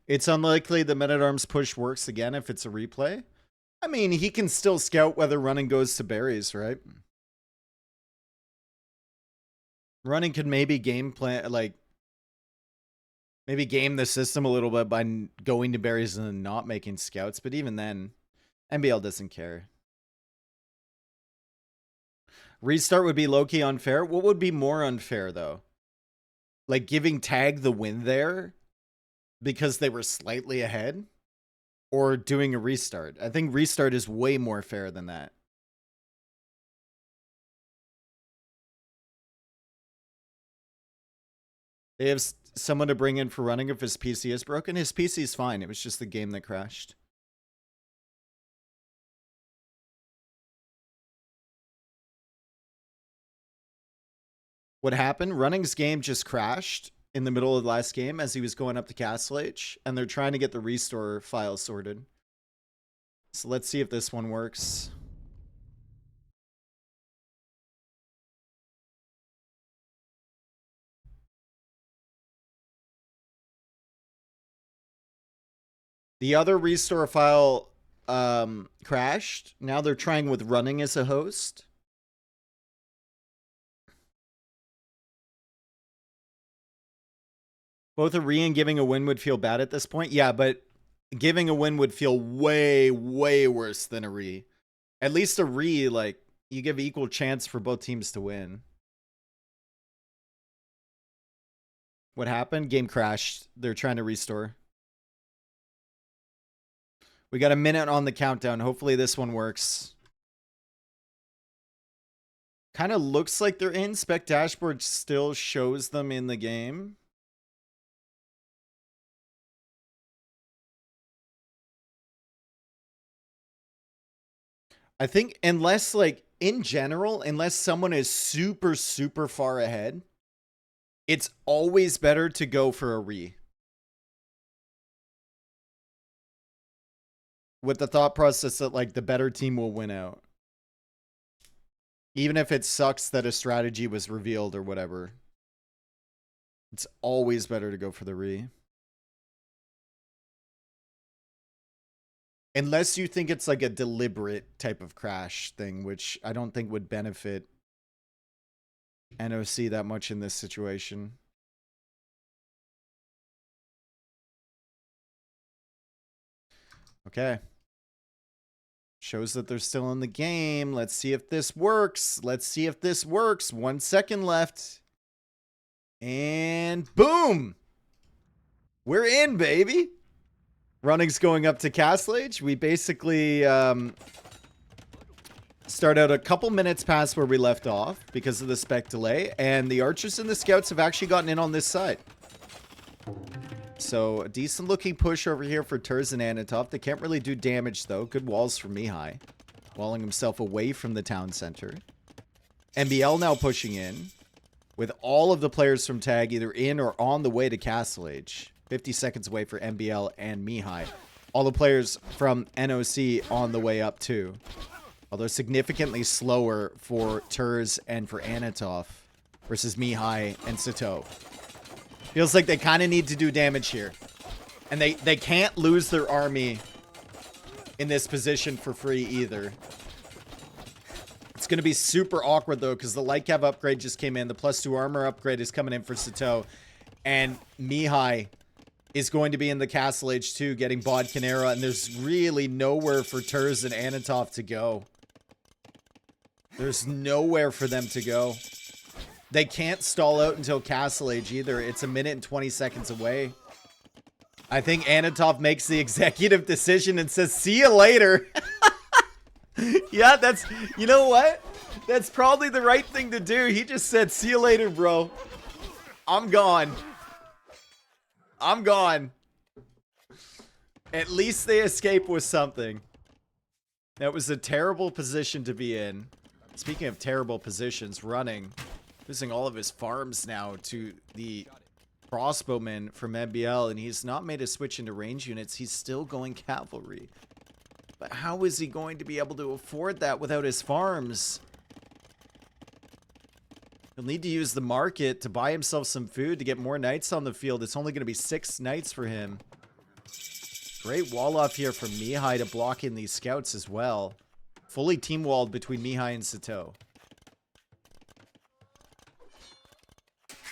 Speaker 1: It's unlikely the Men-at-Arms push works again if it's a replay. I mean, he can still scout whether running goes to berries, right? Running could maybe game plan, like, maybe game the system a little bit by going to berries and then not making scouts. But even then, NBL doesn't care. Restart would be low-key unfair. What would be more unfair, though? Like giving Tag the win there because they were slightly ahead? Or doing a restart? I think restart is way more fair than that. They have someone to bring in for running if his PC is broken. His PC is fine. It was just the game that crashed. What happened? Running's game just crashed in the middle of the last game as he was going up to Castle H, and they're trying to get the restore file sorted. So let's see if this one works. The other restore file crashed. Now they're trying with running as a host. Both a re and giving a win would feel bad at this point. Yeah, but giving a win would feel way, way worse than a re. At least a re, like, you give equal chance for both teams to win. What happened? Game crashed. They're trying to restore. We got a minute on the countdown. Hopefully this one works. Kind of looks like they're in. Spec dashboard still shows them in the game. I think unless, like, in general, unless someone is super, super far ahead, it's always better to go for a re. With the thought process that, like, the better team will win out. Even if it sucks that a strategy was revealed or whatever. It's always better to go for the re. Unless you think it's like a deliberate type of crash thing, which I don't think would benefit NOC that much in this situation. Okay. Shows that they're still in the game. Let's see if this works. Let's see if this works. 1 second left. And boom! We're in, baby! Running's going up to Castle Age. We basically start out a couple minutes past where we left off because of the spec delay. And the archers and the scouts have actually gotten in on this side. So, a decent looking push over here for Terz and Anatov. They can't really do damage, though. Good walls from Mihai. Walling himself away from the town center. NBL now pushing in. With all of the players from Tag either in or on the way to Castle Age. 50 seconds away for NBL and Mihai. All the players from NOC on the way up, too. Although significantly slower for Terz and for Anatov. Versus Mihai and Sato. Feels like they kind of need to do damage here. And they can't lose their army in this position for free either. It's going to be super awkward, though, because the light cav upgrade just came in. The +2 armor upgrade is coming in for Sato. And Mihai is going to be in the Castle Age 2 getting Bod Canera. And there's really nowhere for Terz and Anatov to go. There's nowhere for them to go. They can't stall out until Castle Age either. It's a minute and 20 seconds away. I think Anatov makes the executive decision and says, see you later. Yeah, that's, you know what? That's probably the right thing to do. He just said, see you later, bro. I'm gone. I'm gone. At least they escape with something. That was a terrible position to be in. Speaking of terrible positions, running. Losing all of his farms now to the crossbowman from MBL, and he's not made a switch into range units. He's still going cavalry. But how is he going to be able to afford that without his farms? He'll need to use the market to buy himself some food to get more knights on the field. It's only going to be 6 knights for him. Great wall off here from Mihai to block in these scouts as well. Fully team walled between Mihai and Sato.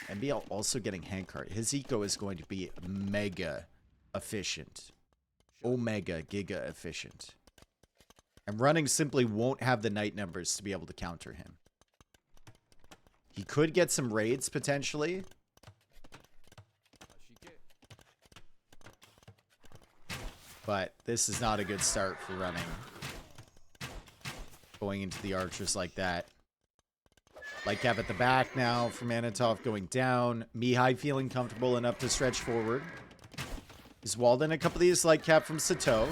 Speaker 1: MBL also getting handcart. His eco is going to be mega efficient. Omega giga efficient. And running simply won't have the knight numbers to be able to counter him. He could get some raids potentially. But this is not a good start for running. Going into the archers like that. Light cap at the back now from Anatov going down. Mihai feeling comfortable enough to stretch forward. He's walled in a couple of these light cap from Sato.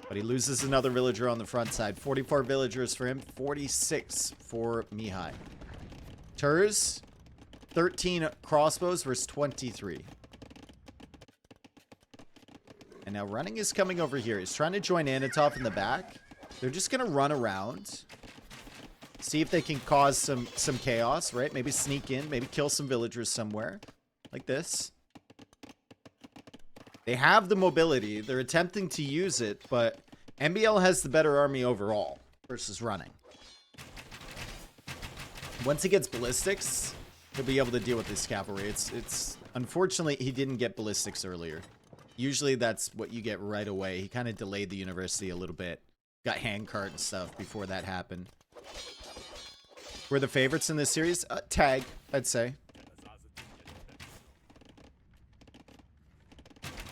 Speaker 1: But he loses another villager on the front side. 44 villagers for him. 46 for Mihai. Turs. 13 crossbows versus 23. And now running is coming over here. He's trying to join Anatov in the back. They're just going to run around. See if they can cause some chaos, right? Maybe sneak in. Maybe kill some villagers somewhere. Like this. They have the mobility. They're attempting to use it, but MBL has the better army overall versus running. Once he gets ballistics, he'll be able to deal with his cavalry. It's unfortunately, he didn't get ballistics earlier. Usually that's what you get right away. He kind of delayed the university a little bit. Got handcart and stuff before that happened. We're the favorites in this series. Tag, I'd say.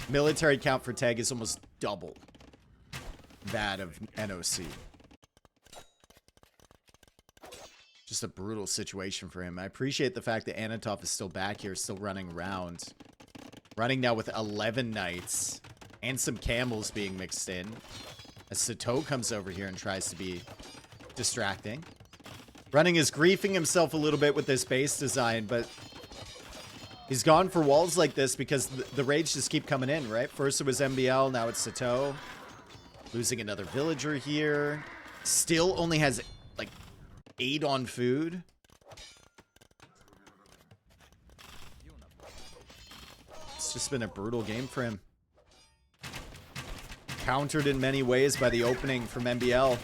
Speaker 1: Military count for Tag is almost double that of NOC. Just a brutal situation for him. I appreciate the fact that Anatov is still back here, still running around. Running now with 11 knights and some camels being mixed in. As Sato comes over here and tries to be distracting. Running is griefing himself a little bit with this base design, but he's gone for walls like this because the raids just keep coming in, right? First it was MBL, now it's Sato. Losing another villager here. Still only has like 8 on food. It's just been a brutal game for him. Countered in many ways by the opening from MBL.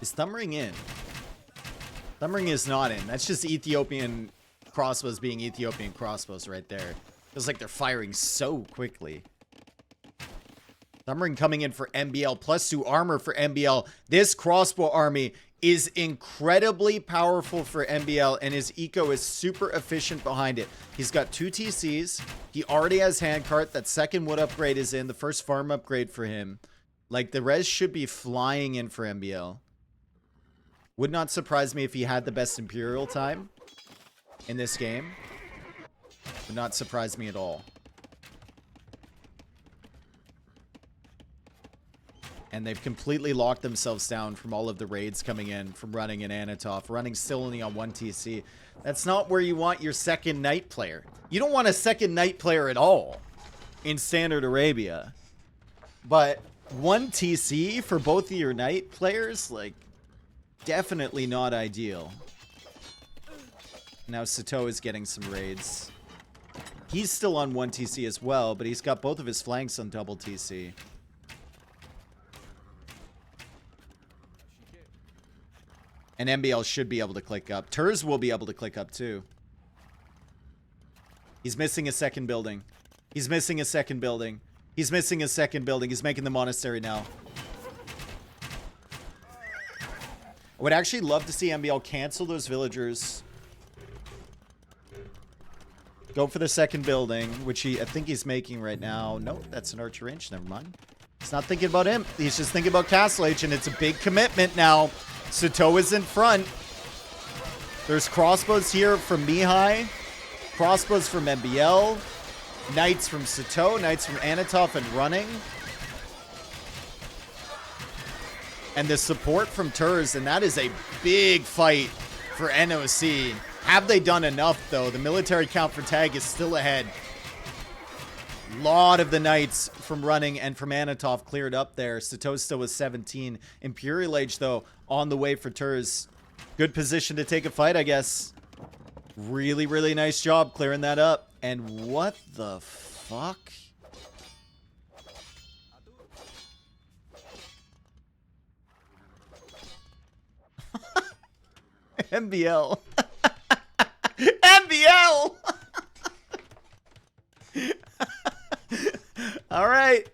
Speaker 1: Is Thumbring in? Thumbring is not in. That's just Ethiopian crossbows being Ethiopian crossbows right there. Feels like they're firing so quickly. Thumbring coming in for MBL. +2 armor for MBL. This crossbow army is incredibly powerful for MBL, and his eco is super efficient behind it. He's got 2 TCs. He already has handcart. That second wood upgrade is in. The first farm upgrade for him. Like, the res should be flying in for MBL. Would not surprise me if he had the best Imperial time in this game. Would not surprise me at all. And they've completely locked themselves down from all of the raids coming in from running and Anatov. Running still only on 1 TC. That's not where you want your second knight player. You don't want a second knight player at all in Standard Arabia. But 1 TC for both of your knight players, like, definitely not ideal. Now Sato is getting some raids. He's still on 1 TC as well, but he's got both of his flanks on double TC. And MBL should be able to click up. Turs will be able to click up too. He's missing a second building. He's missing a second building. He's missing his second building. He's making the monastery now. I would actually love to see MBL cancel those villagers. Go for the second building, which I think he's making right now. Nope, that's an archer range. Never mind. He's not thinking about him. He's just thinking about Castle H, and it's a big commitment now. Sato is in front. There's crossbows here from Mihai. Crossbows from MBL. Knights from Sato. Knights from Anatov and running. And the support from Turs, and that is a big fight for NOC. Have they done enough, though? The military count for Tag is still ahead. Lot of the Knights from running and from Anatov cleared up there. Sato still with 17. Imperial Age, though, on the way for Turs. Good position to take a fight, I guess. Really, really nice job clearing that up. And what the fuck? MBL. MBL! All right.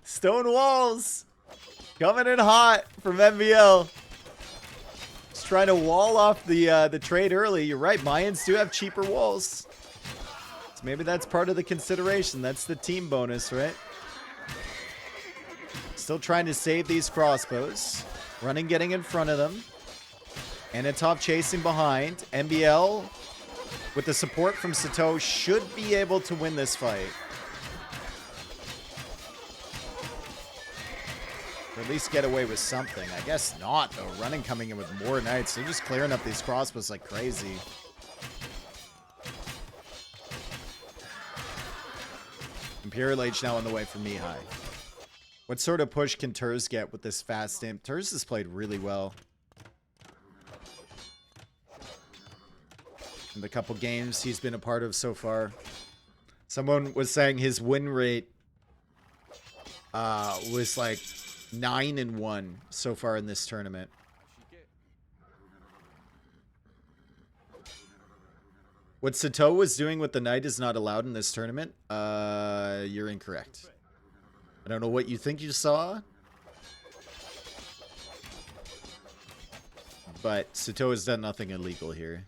Speaker 1: Stone walls. Coming in hot from MBL. Just trying to wall off the trade early. You're right. Mayans do have cheaper walls. So maybe that's part of the consideration. That's the team bonus, right? Still trying to save these crossbows. Running, getting in front of them. Anatov chasing behind. MBL, with the support from Sato, should be able to win this fight. Or at least get away with something. I guess not, though. Running coming in with more knights. They're just clearing up these crossbows like crazy. Imperial Age now on the way for Mihai. What sort of push can Turs get with this fast imp? Turs has played really well. In the couple games he's been a part of so far. Someone was saying his win rate was like 9-1 so far in this tournament. What Sato was doing with the knight is not allowed in this tournament. You're incorrect. I don't know what you think you saw, but Sato has done nothing illegal here.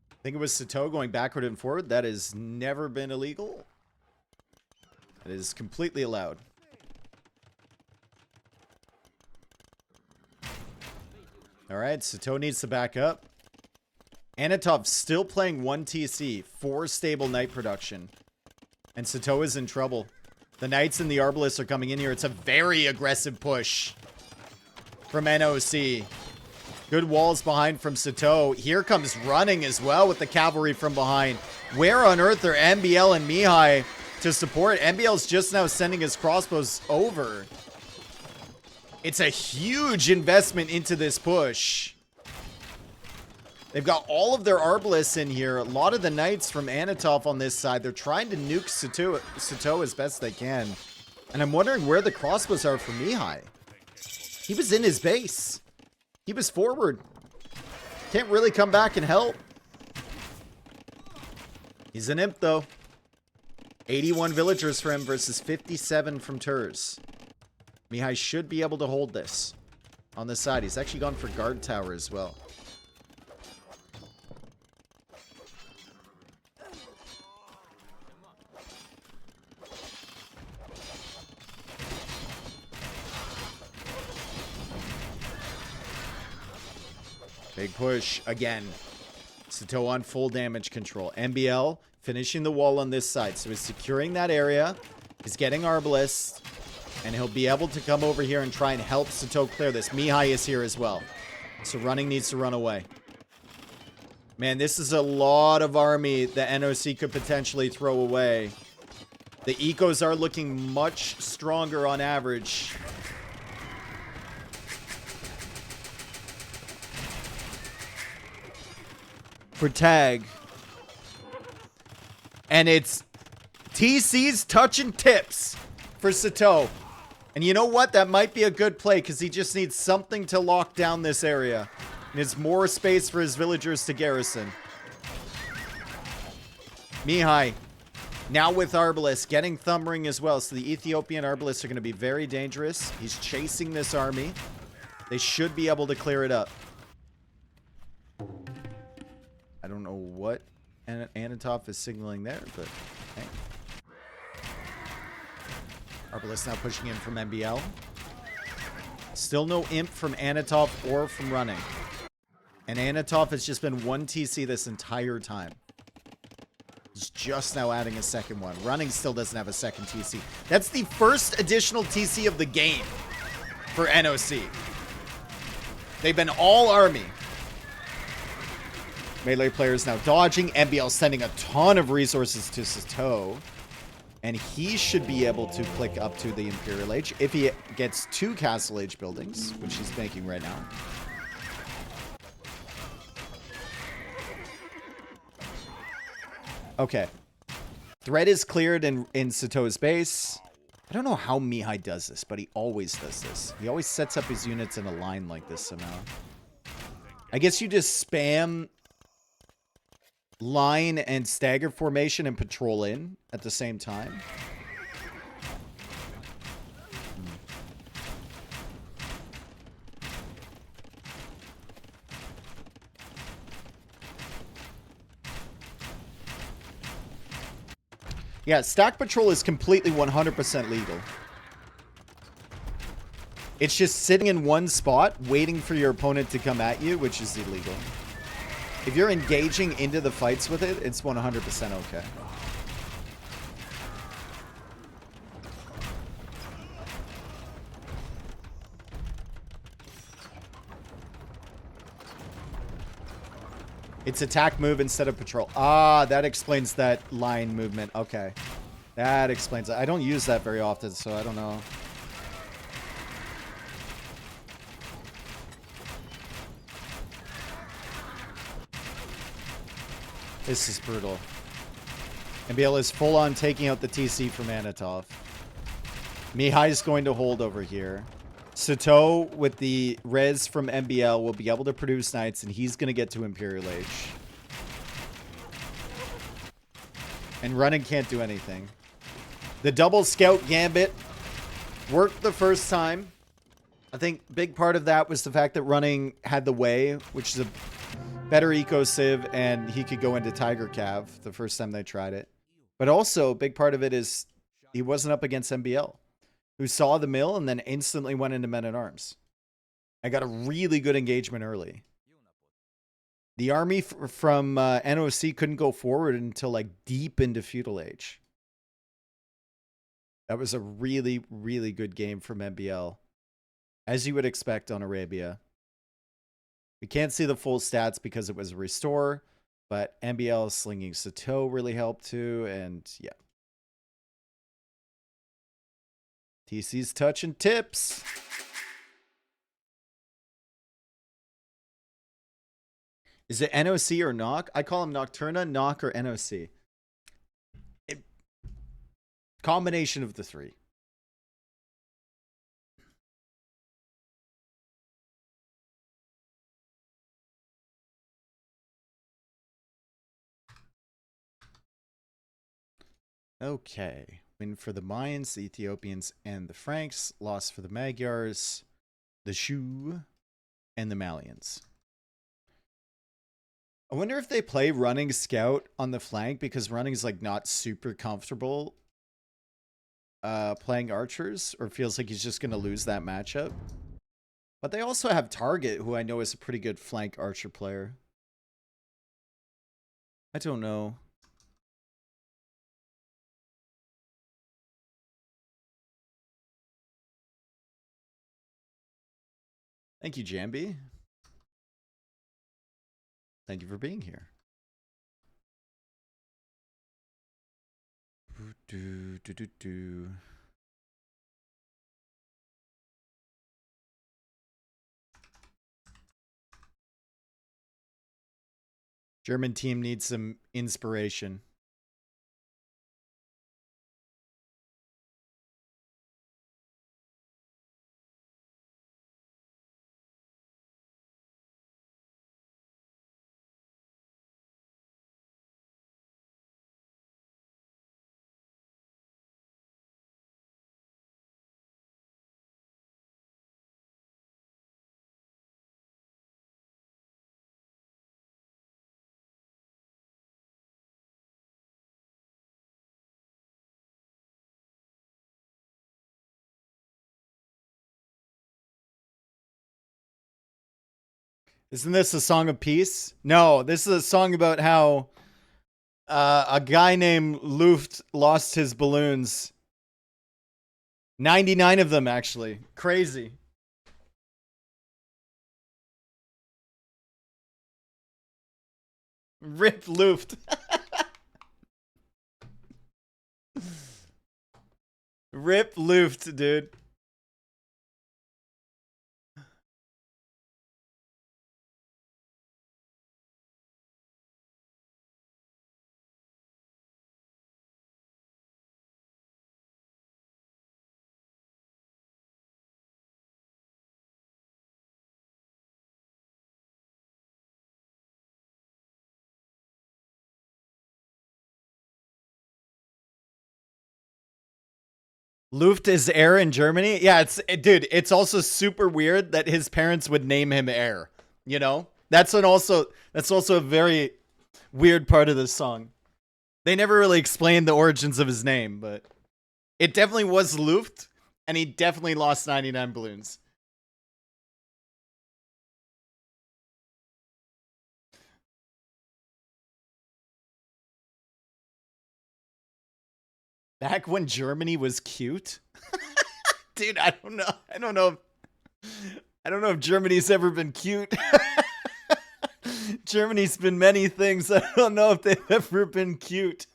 Speaker 1: I think it was Sato going backward and forward. That has never been illegal. It is completely allowed. All right, Sato needs to back up. Anatov still playing 1 TC, 4 stable knight production. And Sato is in trouble. The knights and the arbalists are coming in here. It's a very aggressive push from NOC. Good walls behind from Sato. Here comes running as well with the cavalry from behind. Where on earth are MBL and Mihai to support? MBL's just now sending his crossbows over. It's a huge investment into this push. They've got all of their arbalists in here. A lot of the knights from Anatov on this side. They're trying to nuke Sato as best they can. And I'm wondering where the crossbows are for Mihai. He was in his base. He was forward. Can't really come back and help. He's an imp, though. 81 villagers for him versus 57 from Turs. Mihai should be able to hold this on the side. He's actually gone for guard tower as well. Big push again. Sato on full damage control. MBL finishing the wall on this side. So he's securing that area. He's getting Arbalist. And he'll be able to come over here and try and help Sato clear this. Mihai is here as well. So running needs to run away. Man, this is a lot of army that NOC could potentially throw away. The ecos are looking much stronger on average. For Tag. And it's TC's touching tips for Sato. And you know what? That might be a good play because he just needs something to lock down this area. And it's more space for his villagers to garrison. Mihai, now with Arbalest, getting Thumb Ring as well. So the Ethiopian Arbalists are going to be very dangerous. He's chasing this army. They should be able to clear it up. I don't know what Anatov is signaling there, but okay. Arbalest now pushing in from MBL. Still no imp from Anatov or from Running. And Anatov has just been one TC this entire time. He's just now adding a second one. Running still doesn't have a second TC. That's the first additional TC of the game for NOC. They've been all army. Melee players now dodging. MBL sending a ton of resources to Sato. And he should be able to click up to the Imperial Age if he gets 2 Castle Age buildings, which he's making right now. Okay. Threat is cleared in Sato's base. I don't know how Mihai does this, but he always does this. He always sets up his units in a line like this somehow. I guess you just spam line and stagger formation and patrol in at the same time. Yeah, stack patrol is completely 100% legal. It's just sitting in one spot, waiting for your opponent to come at you, which is illegal. If you're engaging into the fights with it, it's 100% okay. It's attack move instead of patrol. Ah, that explains that line movement. Okay. That explains it. I don't use that very often, so I don't know. This is brutal. MBL is full on taking out the TC from Anatov. Mihai is going to hold over here. Sato with the res from MBL will be able to produce knights, and he's going to get to Imperial Age. And Running can't do anything. The double scout gambit worked the first time. I think big part of that was the fact that Running had the way, which is a better eco civ, and he could go into Tiger Cav the first time they tried it. But also, a big part of it is he wasn't up against MBL, who saw the mill and then instantly went into Men-at-Arms. I got a really good engagement early. The army from NOC couldn't go forward until like deep into Feudal Age. That was a really, really good game from MBL, as you would expect on Arabia. We can't see the full stats because it was a restore, but MBL slinging Sato really helped too, and yeah. TC's touching tips. Is it NOC or NOC? I call them Nocturna, NOC, or NOC. Combination of the three. Okay. Win for the Mayans, the Ethiopians, and the Franks. Loss for the Magyars, the Shu, and the Malians. I wonder if they play Running Scout on the flank because Running is like not super comfortable playing archers, or feels like he's just going to lose that matchup. But they also have Target, who I know is a pretty good flank archer player. I don't know. Thank you, Jambi. Thank you for being here. German team needs some inspiration. Isn't this a song of peace? No, this is a song about how a guy named Luft lost his balloons. 99 of them, actually. Crazy. Rip Luft. Rip Luft, dude. Luft is air in Germany? Yeah, dude, it's also super weird that his parents would name him air. You know? That's also a very weird part of this song. They never really explained the origins of his name, but it definitely was Luft, and he definitely lost 99 balloons. Back when Germany was cute? Dude, I don't know. I don't know if Germany's ever been cute. Germany's been many things. I don't know if they've ever been cute.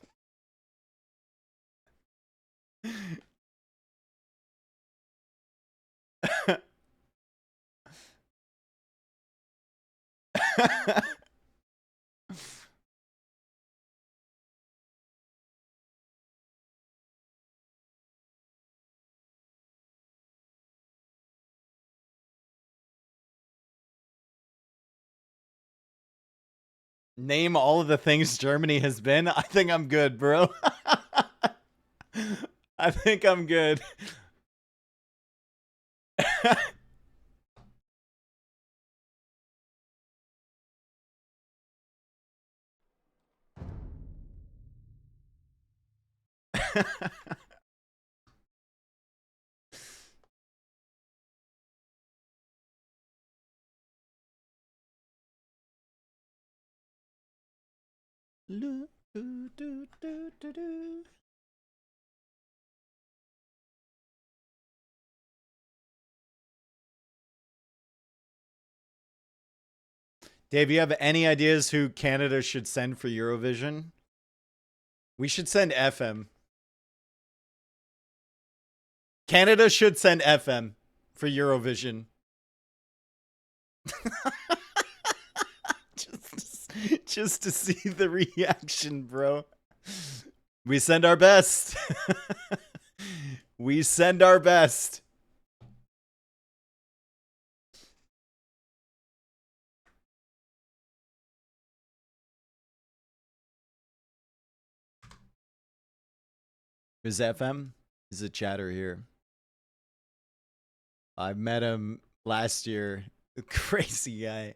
Speaker 1: Name all of the things Germany has been. I think I'm good, bro. I think I'm good. Dave, you have any ideas who Canada should send for Eurovision? We should send FM. Canada should send FM for Eurovision. just to see the reaction, bro. We send our best. We send our best. Is FM? Is a chatter here. I met him last year. Crazy guy.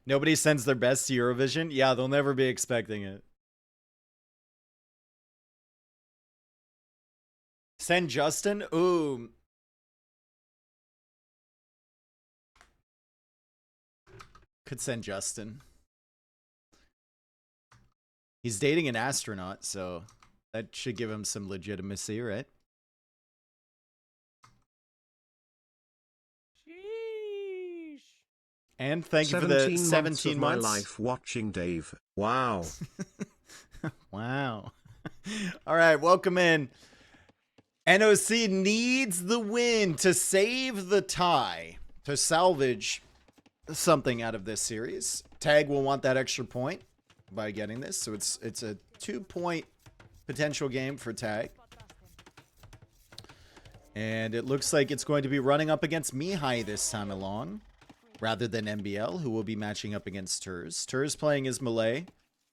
Speaker 1: Nobody sends their best to Eurovision? Yeah, they'll never be expecting it. Send Justin? Ooh. Could send Justin. He's dating an astronaut, so that should give him some legitimacy, right?
Speaker 2: Sheesh.
Speaker 1: And thank you for the 17
Speaker 3: months of
Speaker 1: months.
Speaker 3: my life watching Dave. Wow.
Speaker 1: Wow. All right, welcome in. NOC needs the win to save the tie, to salvage something out of this series. Tag will want that extra point by getting this, so it's a 2-point potential game for Tag. And it looks like it's going to be running up against Mihai this time along, rather than MBL, who will be matching up against Turs. Turs playing as Malay,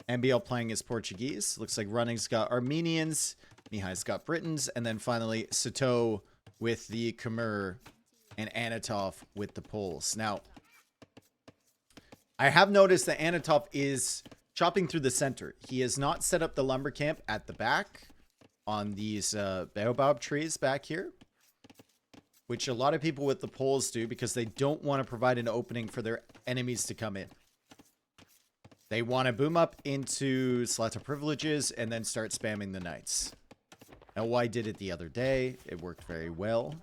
Speaker 1: MBL playing as Portuguese. Looks like Running's got Armenians, Mihai's got Britons, and then finally Sato with the Khmer and Anatov with the Poles. Now, I have noticed that Anatov is chopping through the center. He has not set up the lumber camp at the back on these baobab trees back here, which a lot of people with the poles do because they don't want to provide an opening for their enemies to come in. They want to boom up into Slaughter Privileges and then start spamming the knights. LY did it the other day. It worked very well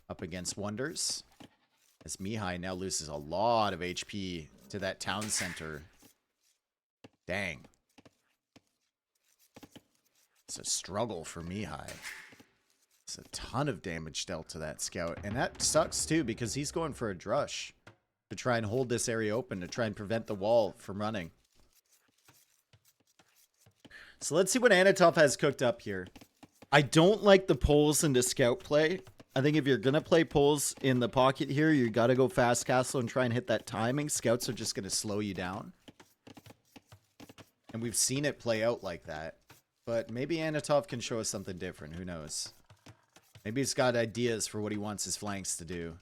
Speaker 1: up against Wonders. As Mihai now loses a lot of HP to that town center. Dang. It's a struggle for Mihai. It's a ton of damage dealt to that scout. And that sucks too because he's going for a drush to try and hold this area open, to try and prevent the wall from running. So let's see what Anatov has cooked up here. I don't like the poles into scout play. I think if you're going to play poles in the pocket here, you got to go fast castle and try and hit that timing. Scouts are just going to slow you down. And we've seen it play out like that. But maybe Anatov can show us something different. Who knows? Maybe he's got ideas for what he wants his flanks to do.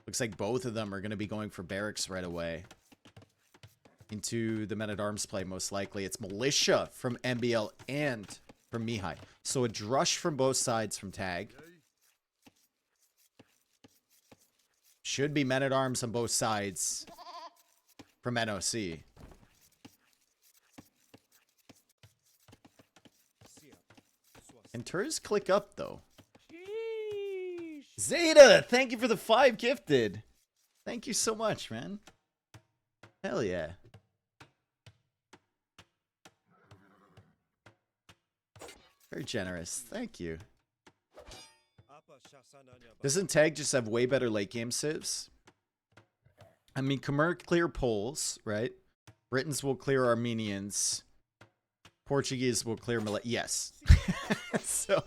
Speaker 1: Looks like both of them are going to be going for barracks right away. Into the men-at-arms play, most likely. It's militia from MBL and from Mihai. So a drush from both sides from Tag. Should be men-at-arms on both sides from NOC. And Turs click up, though. Zeta, thank you for the 5 gifted. Thank you so much, man. Hell yeah. Very generous. Thank you. Doesn't Tag just have way better late game civs? I mean, Khmer clear Poles, right? Britons will clear Armenians. Portuguese will clear Malay. Yes. So,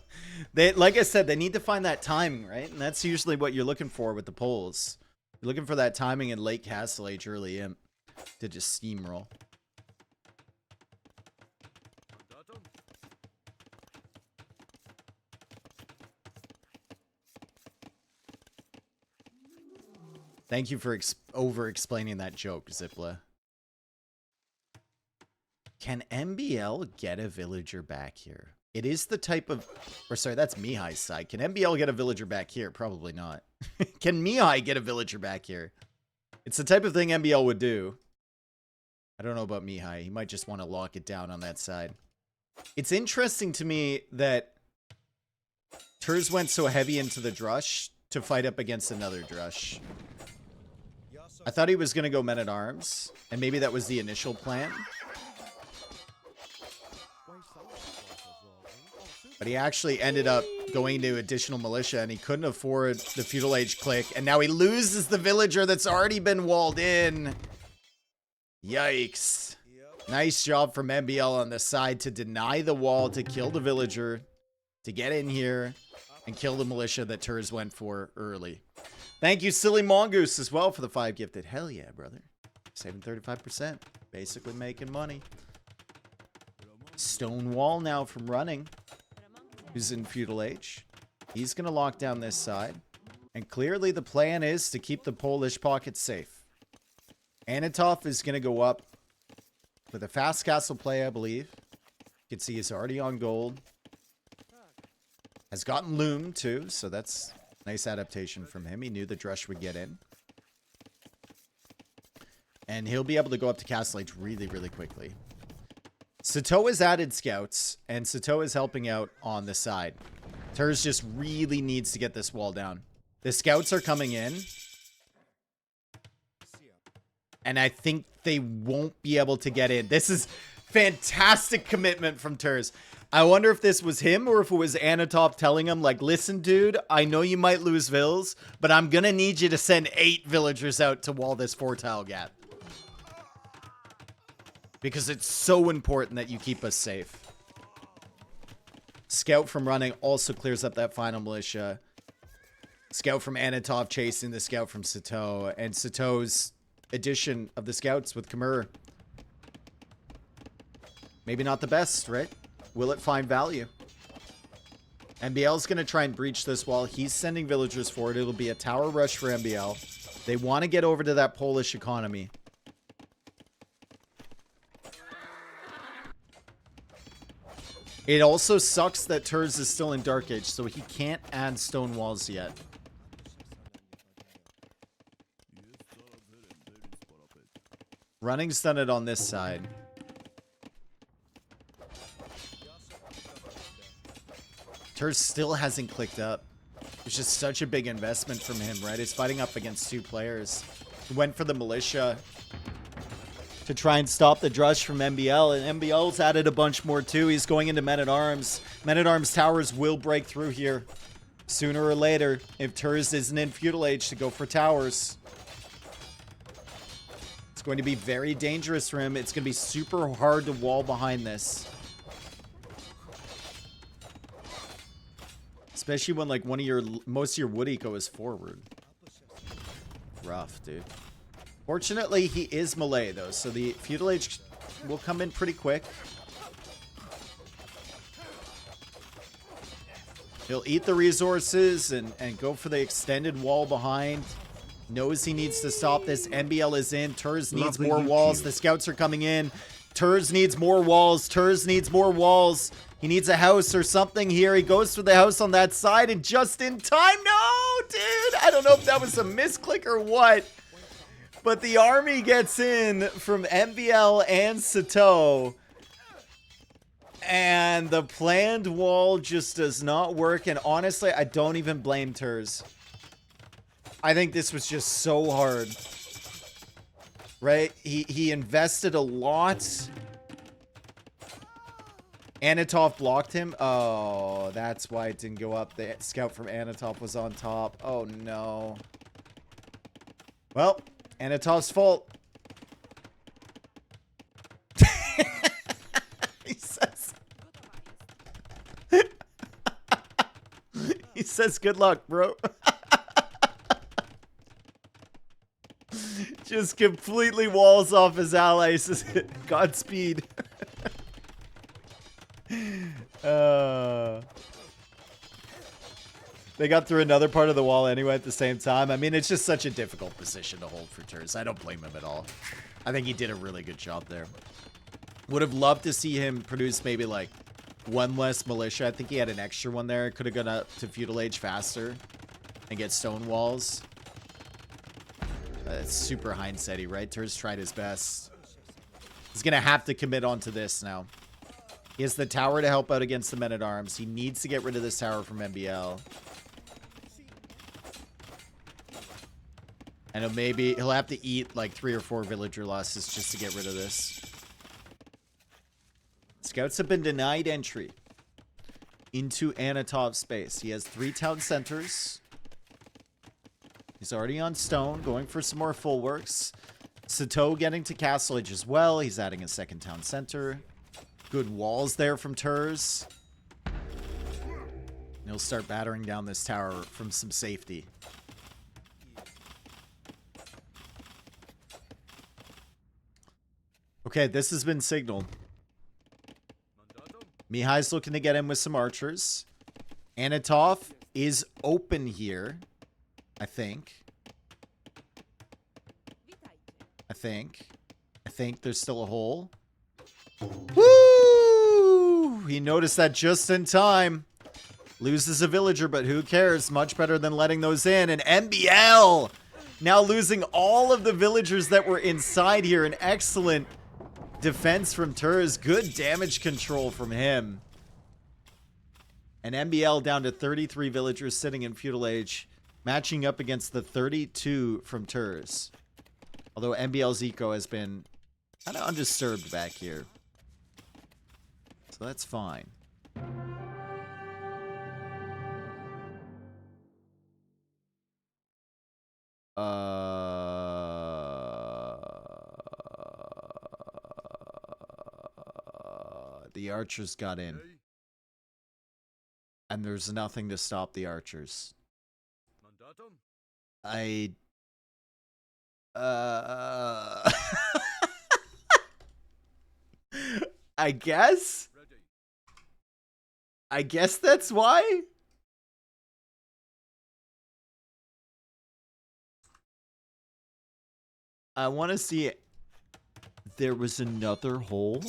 Speaker 1: they, like I said, they need to find that timing, right? And that's usually what you're looking for with the Poles. You're looking for that timing in late Castle Age, early Imp to just steamroll. Thank you for over-explaining that joke, Zipla. Can MBL get a villager back here? It is the type of... Or sorry, that's Mihai's side. Can MBL get a villager back here? Probably not. Can Mihai get a villager back here? It's the type of thing MBL would do. I don't know about Mihai. He might just want to lock it down on that side. It's interesting to me that Turs went so heavy into the drush to fight up against another drush. I thought he was going to go men-at-arms, and maybe that was the initial plan. But he actually ended up going to additional militia, and he couldn't afford the feudal age click, and now he loses the villager that's already been walled in. Yikes. Nice job from MBL on the side to deny the wall, to kill the villager, to get in here, and kill the militia that Turs went for early. Thank you, Silly Mongoose, as well, for the 5 gifted. Hell yeah, brother. Saving 35%. Basically making money. Stone wall now from Running, who's in feudal age. He's going to lock down this side. And clearly the plan is to keep the Polish pocket safe. Anatov is going to go up with a fast castle play, I believe. You can see he's already on gold. Has gotten loom, too, so that's... nice adaptation from him. He knew the drush would get in. And he'll be able to go up to Castle Age really, really quickly. Sato has added scouts, and Sato is helping out on the side. Turs just really needs to get this wall down. The scouts are coming in. And I think they won't be able to get in. This is fantastic commitment from Turs. I wonder if this was him or if it was Anatov telling him, like, listen, dude, I know you might lose vills, but I'm going to need you to send 8 villagers out to wall this 4-tile gap. Because it's so important that you keep us safe. Scout from Running also clears up that final militia. Scout from Anatov chasing the scout from Sato. And Sato's addition of the scouts with Khmer. Maybe not the best, right? Will it find value? MBL's going to try and breach this wall. He's sending villagers forward. It'll be a tower rush for MBL. They want to get over to that Polish economy. It also sucks that Turs is still in Dark Age, so he can't add stone walls yet. Running stun it on this side. Turs still hasn't clicked up. It's just such a big investment from him, right? He's fighting up against 2 players. He went for the militia to try and stop the Drush from MBL, and MBL's added a bunch more too. He's going into Men-at-Arms. Men-at-Arms towers will break through here sooner or later if Turs isn't in Feudal Age to go for towers. It's going to be very dangerous for him. It's going to be super hard to wall behind this. Especially when like most of your wood eco is forward. Rough, dude. Fortunately, he is melee, though, so the Feudal Age will come in pretty quick. He'll eat the resources and go for the extended wall behind. Knows he needs to stop this. MBL is in. Turs needs more walls. The scouts are coming in. Turs needs more walls. Turs needs more walls. He needs a house or something here. He goes for the house on that side, and just in time. No, dude! I don't know if that was a misclick or what. But the army gets in from MBL and Sato. And the planned wall just does not work. And honestly, I don't even blame Turs. I think this was just so hard. Right? He invested a lot. Anatov blocked him. Oh, that's why it didn't go up. The scout from Anatov was on top. Oh, no. Well, Anatov's fault. He says... he says, good luck, bro. Just completely walls off his allies. Says, Godspeed. They got through another part of the wall anyway at the same time. I mean, it's just such a difficult position to hold for Turs. I don't blame him at all. I think he did a really good job there. Would have loved to see him produce maybe like one less militia. I think he had an extra one there. Could have gone up to Feudal Age faster and get stone walls. That's super hindsighty, right? Turs tried his best. He's going to have to commit onto this now. He has the tower to help out against the Men-at-Arms. He needs to get rid of this tower from MBL. And he'll have to eat like 3 or 4 villager losses just to get rid of this. Scouts have been denied entry into Anatov's space. He has 3 town centers. He's already on stone, going for some more full works. Sato getting to Castle Age as well. He's adding a 2nd town center. Good walls there from Turs. And he'll start battering down this tower from some safety. Okay, this has been signaled. Mihai's looking to get in with some archers. Anatov is open here. I think there's still a hole. Woo! He noticed that just in time. Loses a villager, but who cares? Much better than letting those in. And MBL now losing all of the villagers that were inside here. An excellent defense from Turs. Good damage control from him. And MBL down to 33 villagers sitting in Feudal Age. Matching up against the 32 from Turs. Although MBL's eco has been kind of undisturbed back here. So that's fine. The archers got in. And there's nothing to stop the archers. I guess that's why. I want to see it. There was another hole.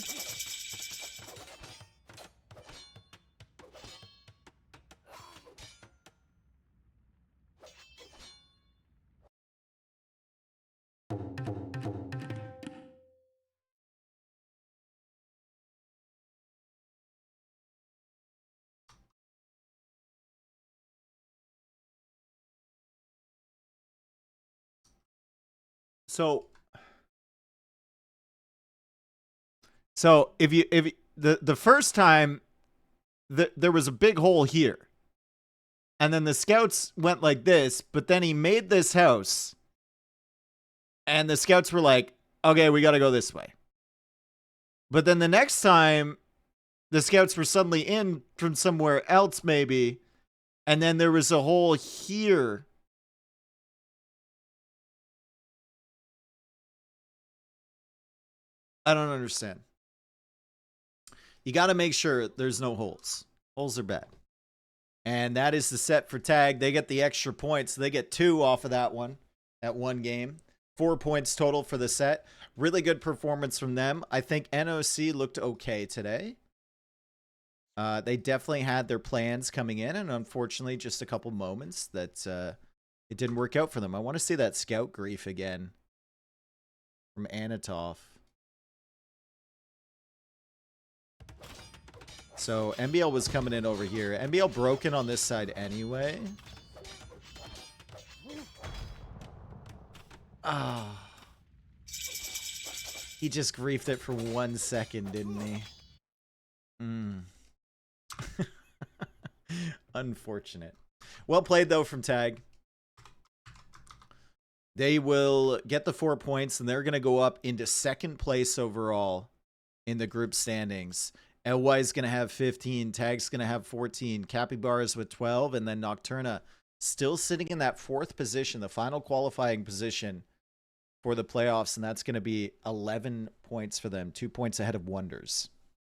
Speaker 1: So if the first time there was a big hole here, and then the scouts went like this, but then he made this house, and the scouts were like, okay, we got to go this way. But then the next time, the scouts were suddenly in from somewhere else, maybe, and then there was a hole here. I don't understand. You got to make sure there's no holes. Holes are bad. And that is the set for Tag. They get the extra points. They get 2 off of that one game. 4 points total for the set. Really good performance from them. I think NOC looked okay today. They definitely had their plans coming in, and unfortunately just a couple moments that it didn't work out for them. I want to see that scout grief again from Anatov. So NBL was coming in over here. NBL broken on this side anyway. Ah. He just griefed it for 1 second, didn't he? Unfortunate. Well played, though, from Tag. They will get the 4 points, and they're going to go up into 2nd place overall in the group standings. LY's going to have 15. Tag's going to have 14. Capybaras with 12. And then Nocturna still sitting in that 4th position, the final qualifying position for the playoffs. And that's going to be 11 points for them. 2 points ahead of Wonders.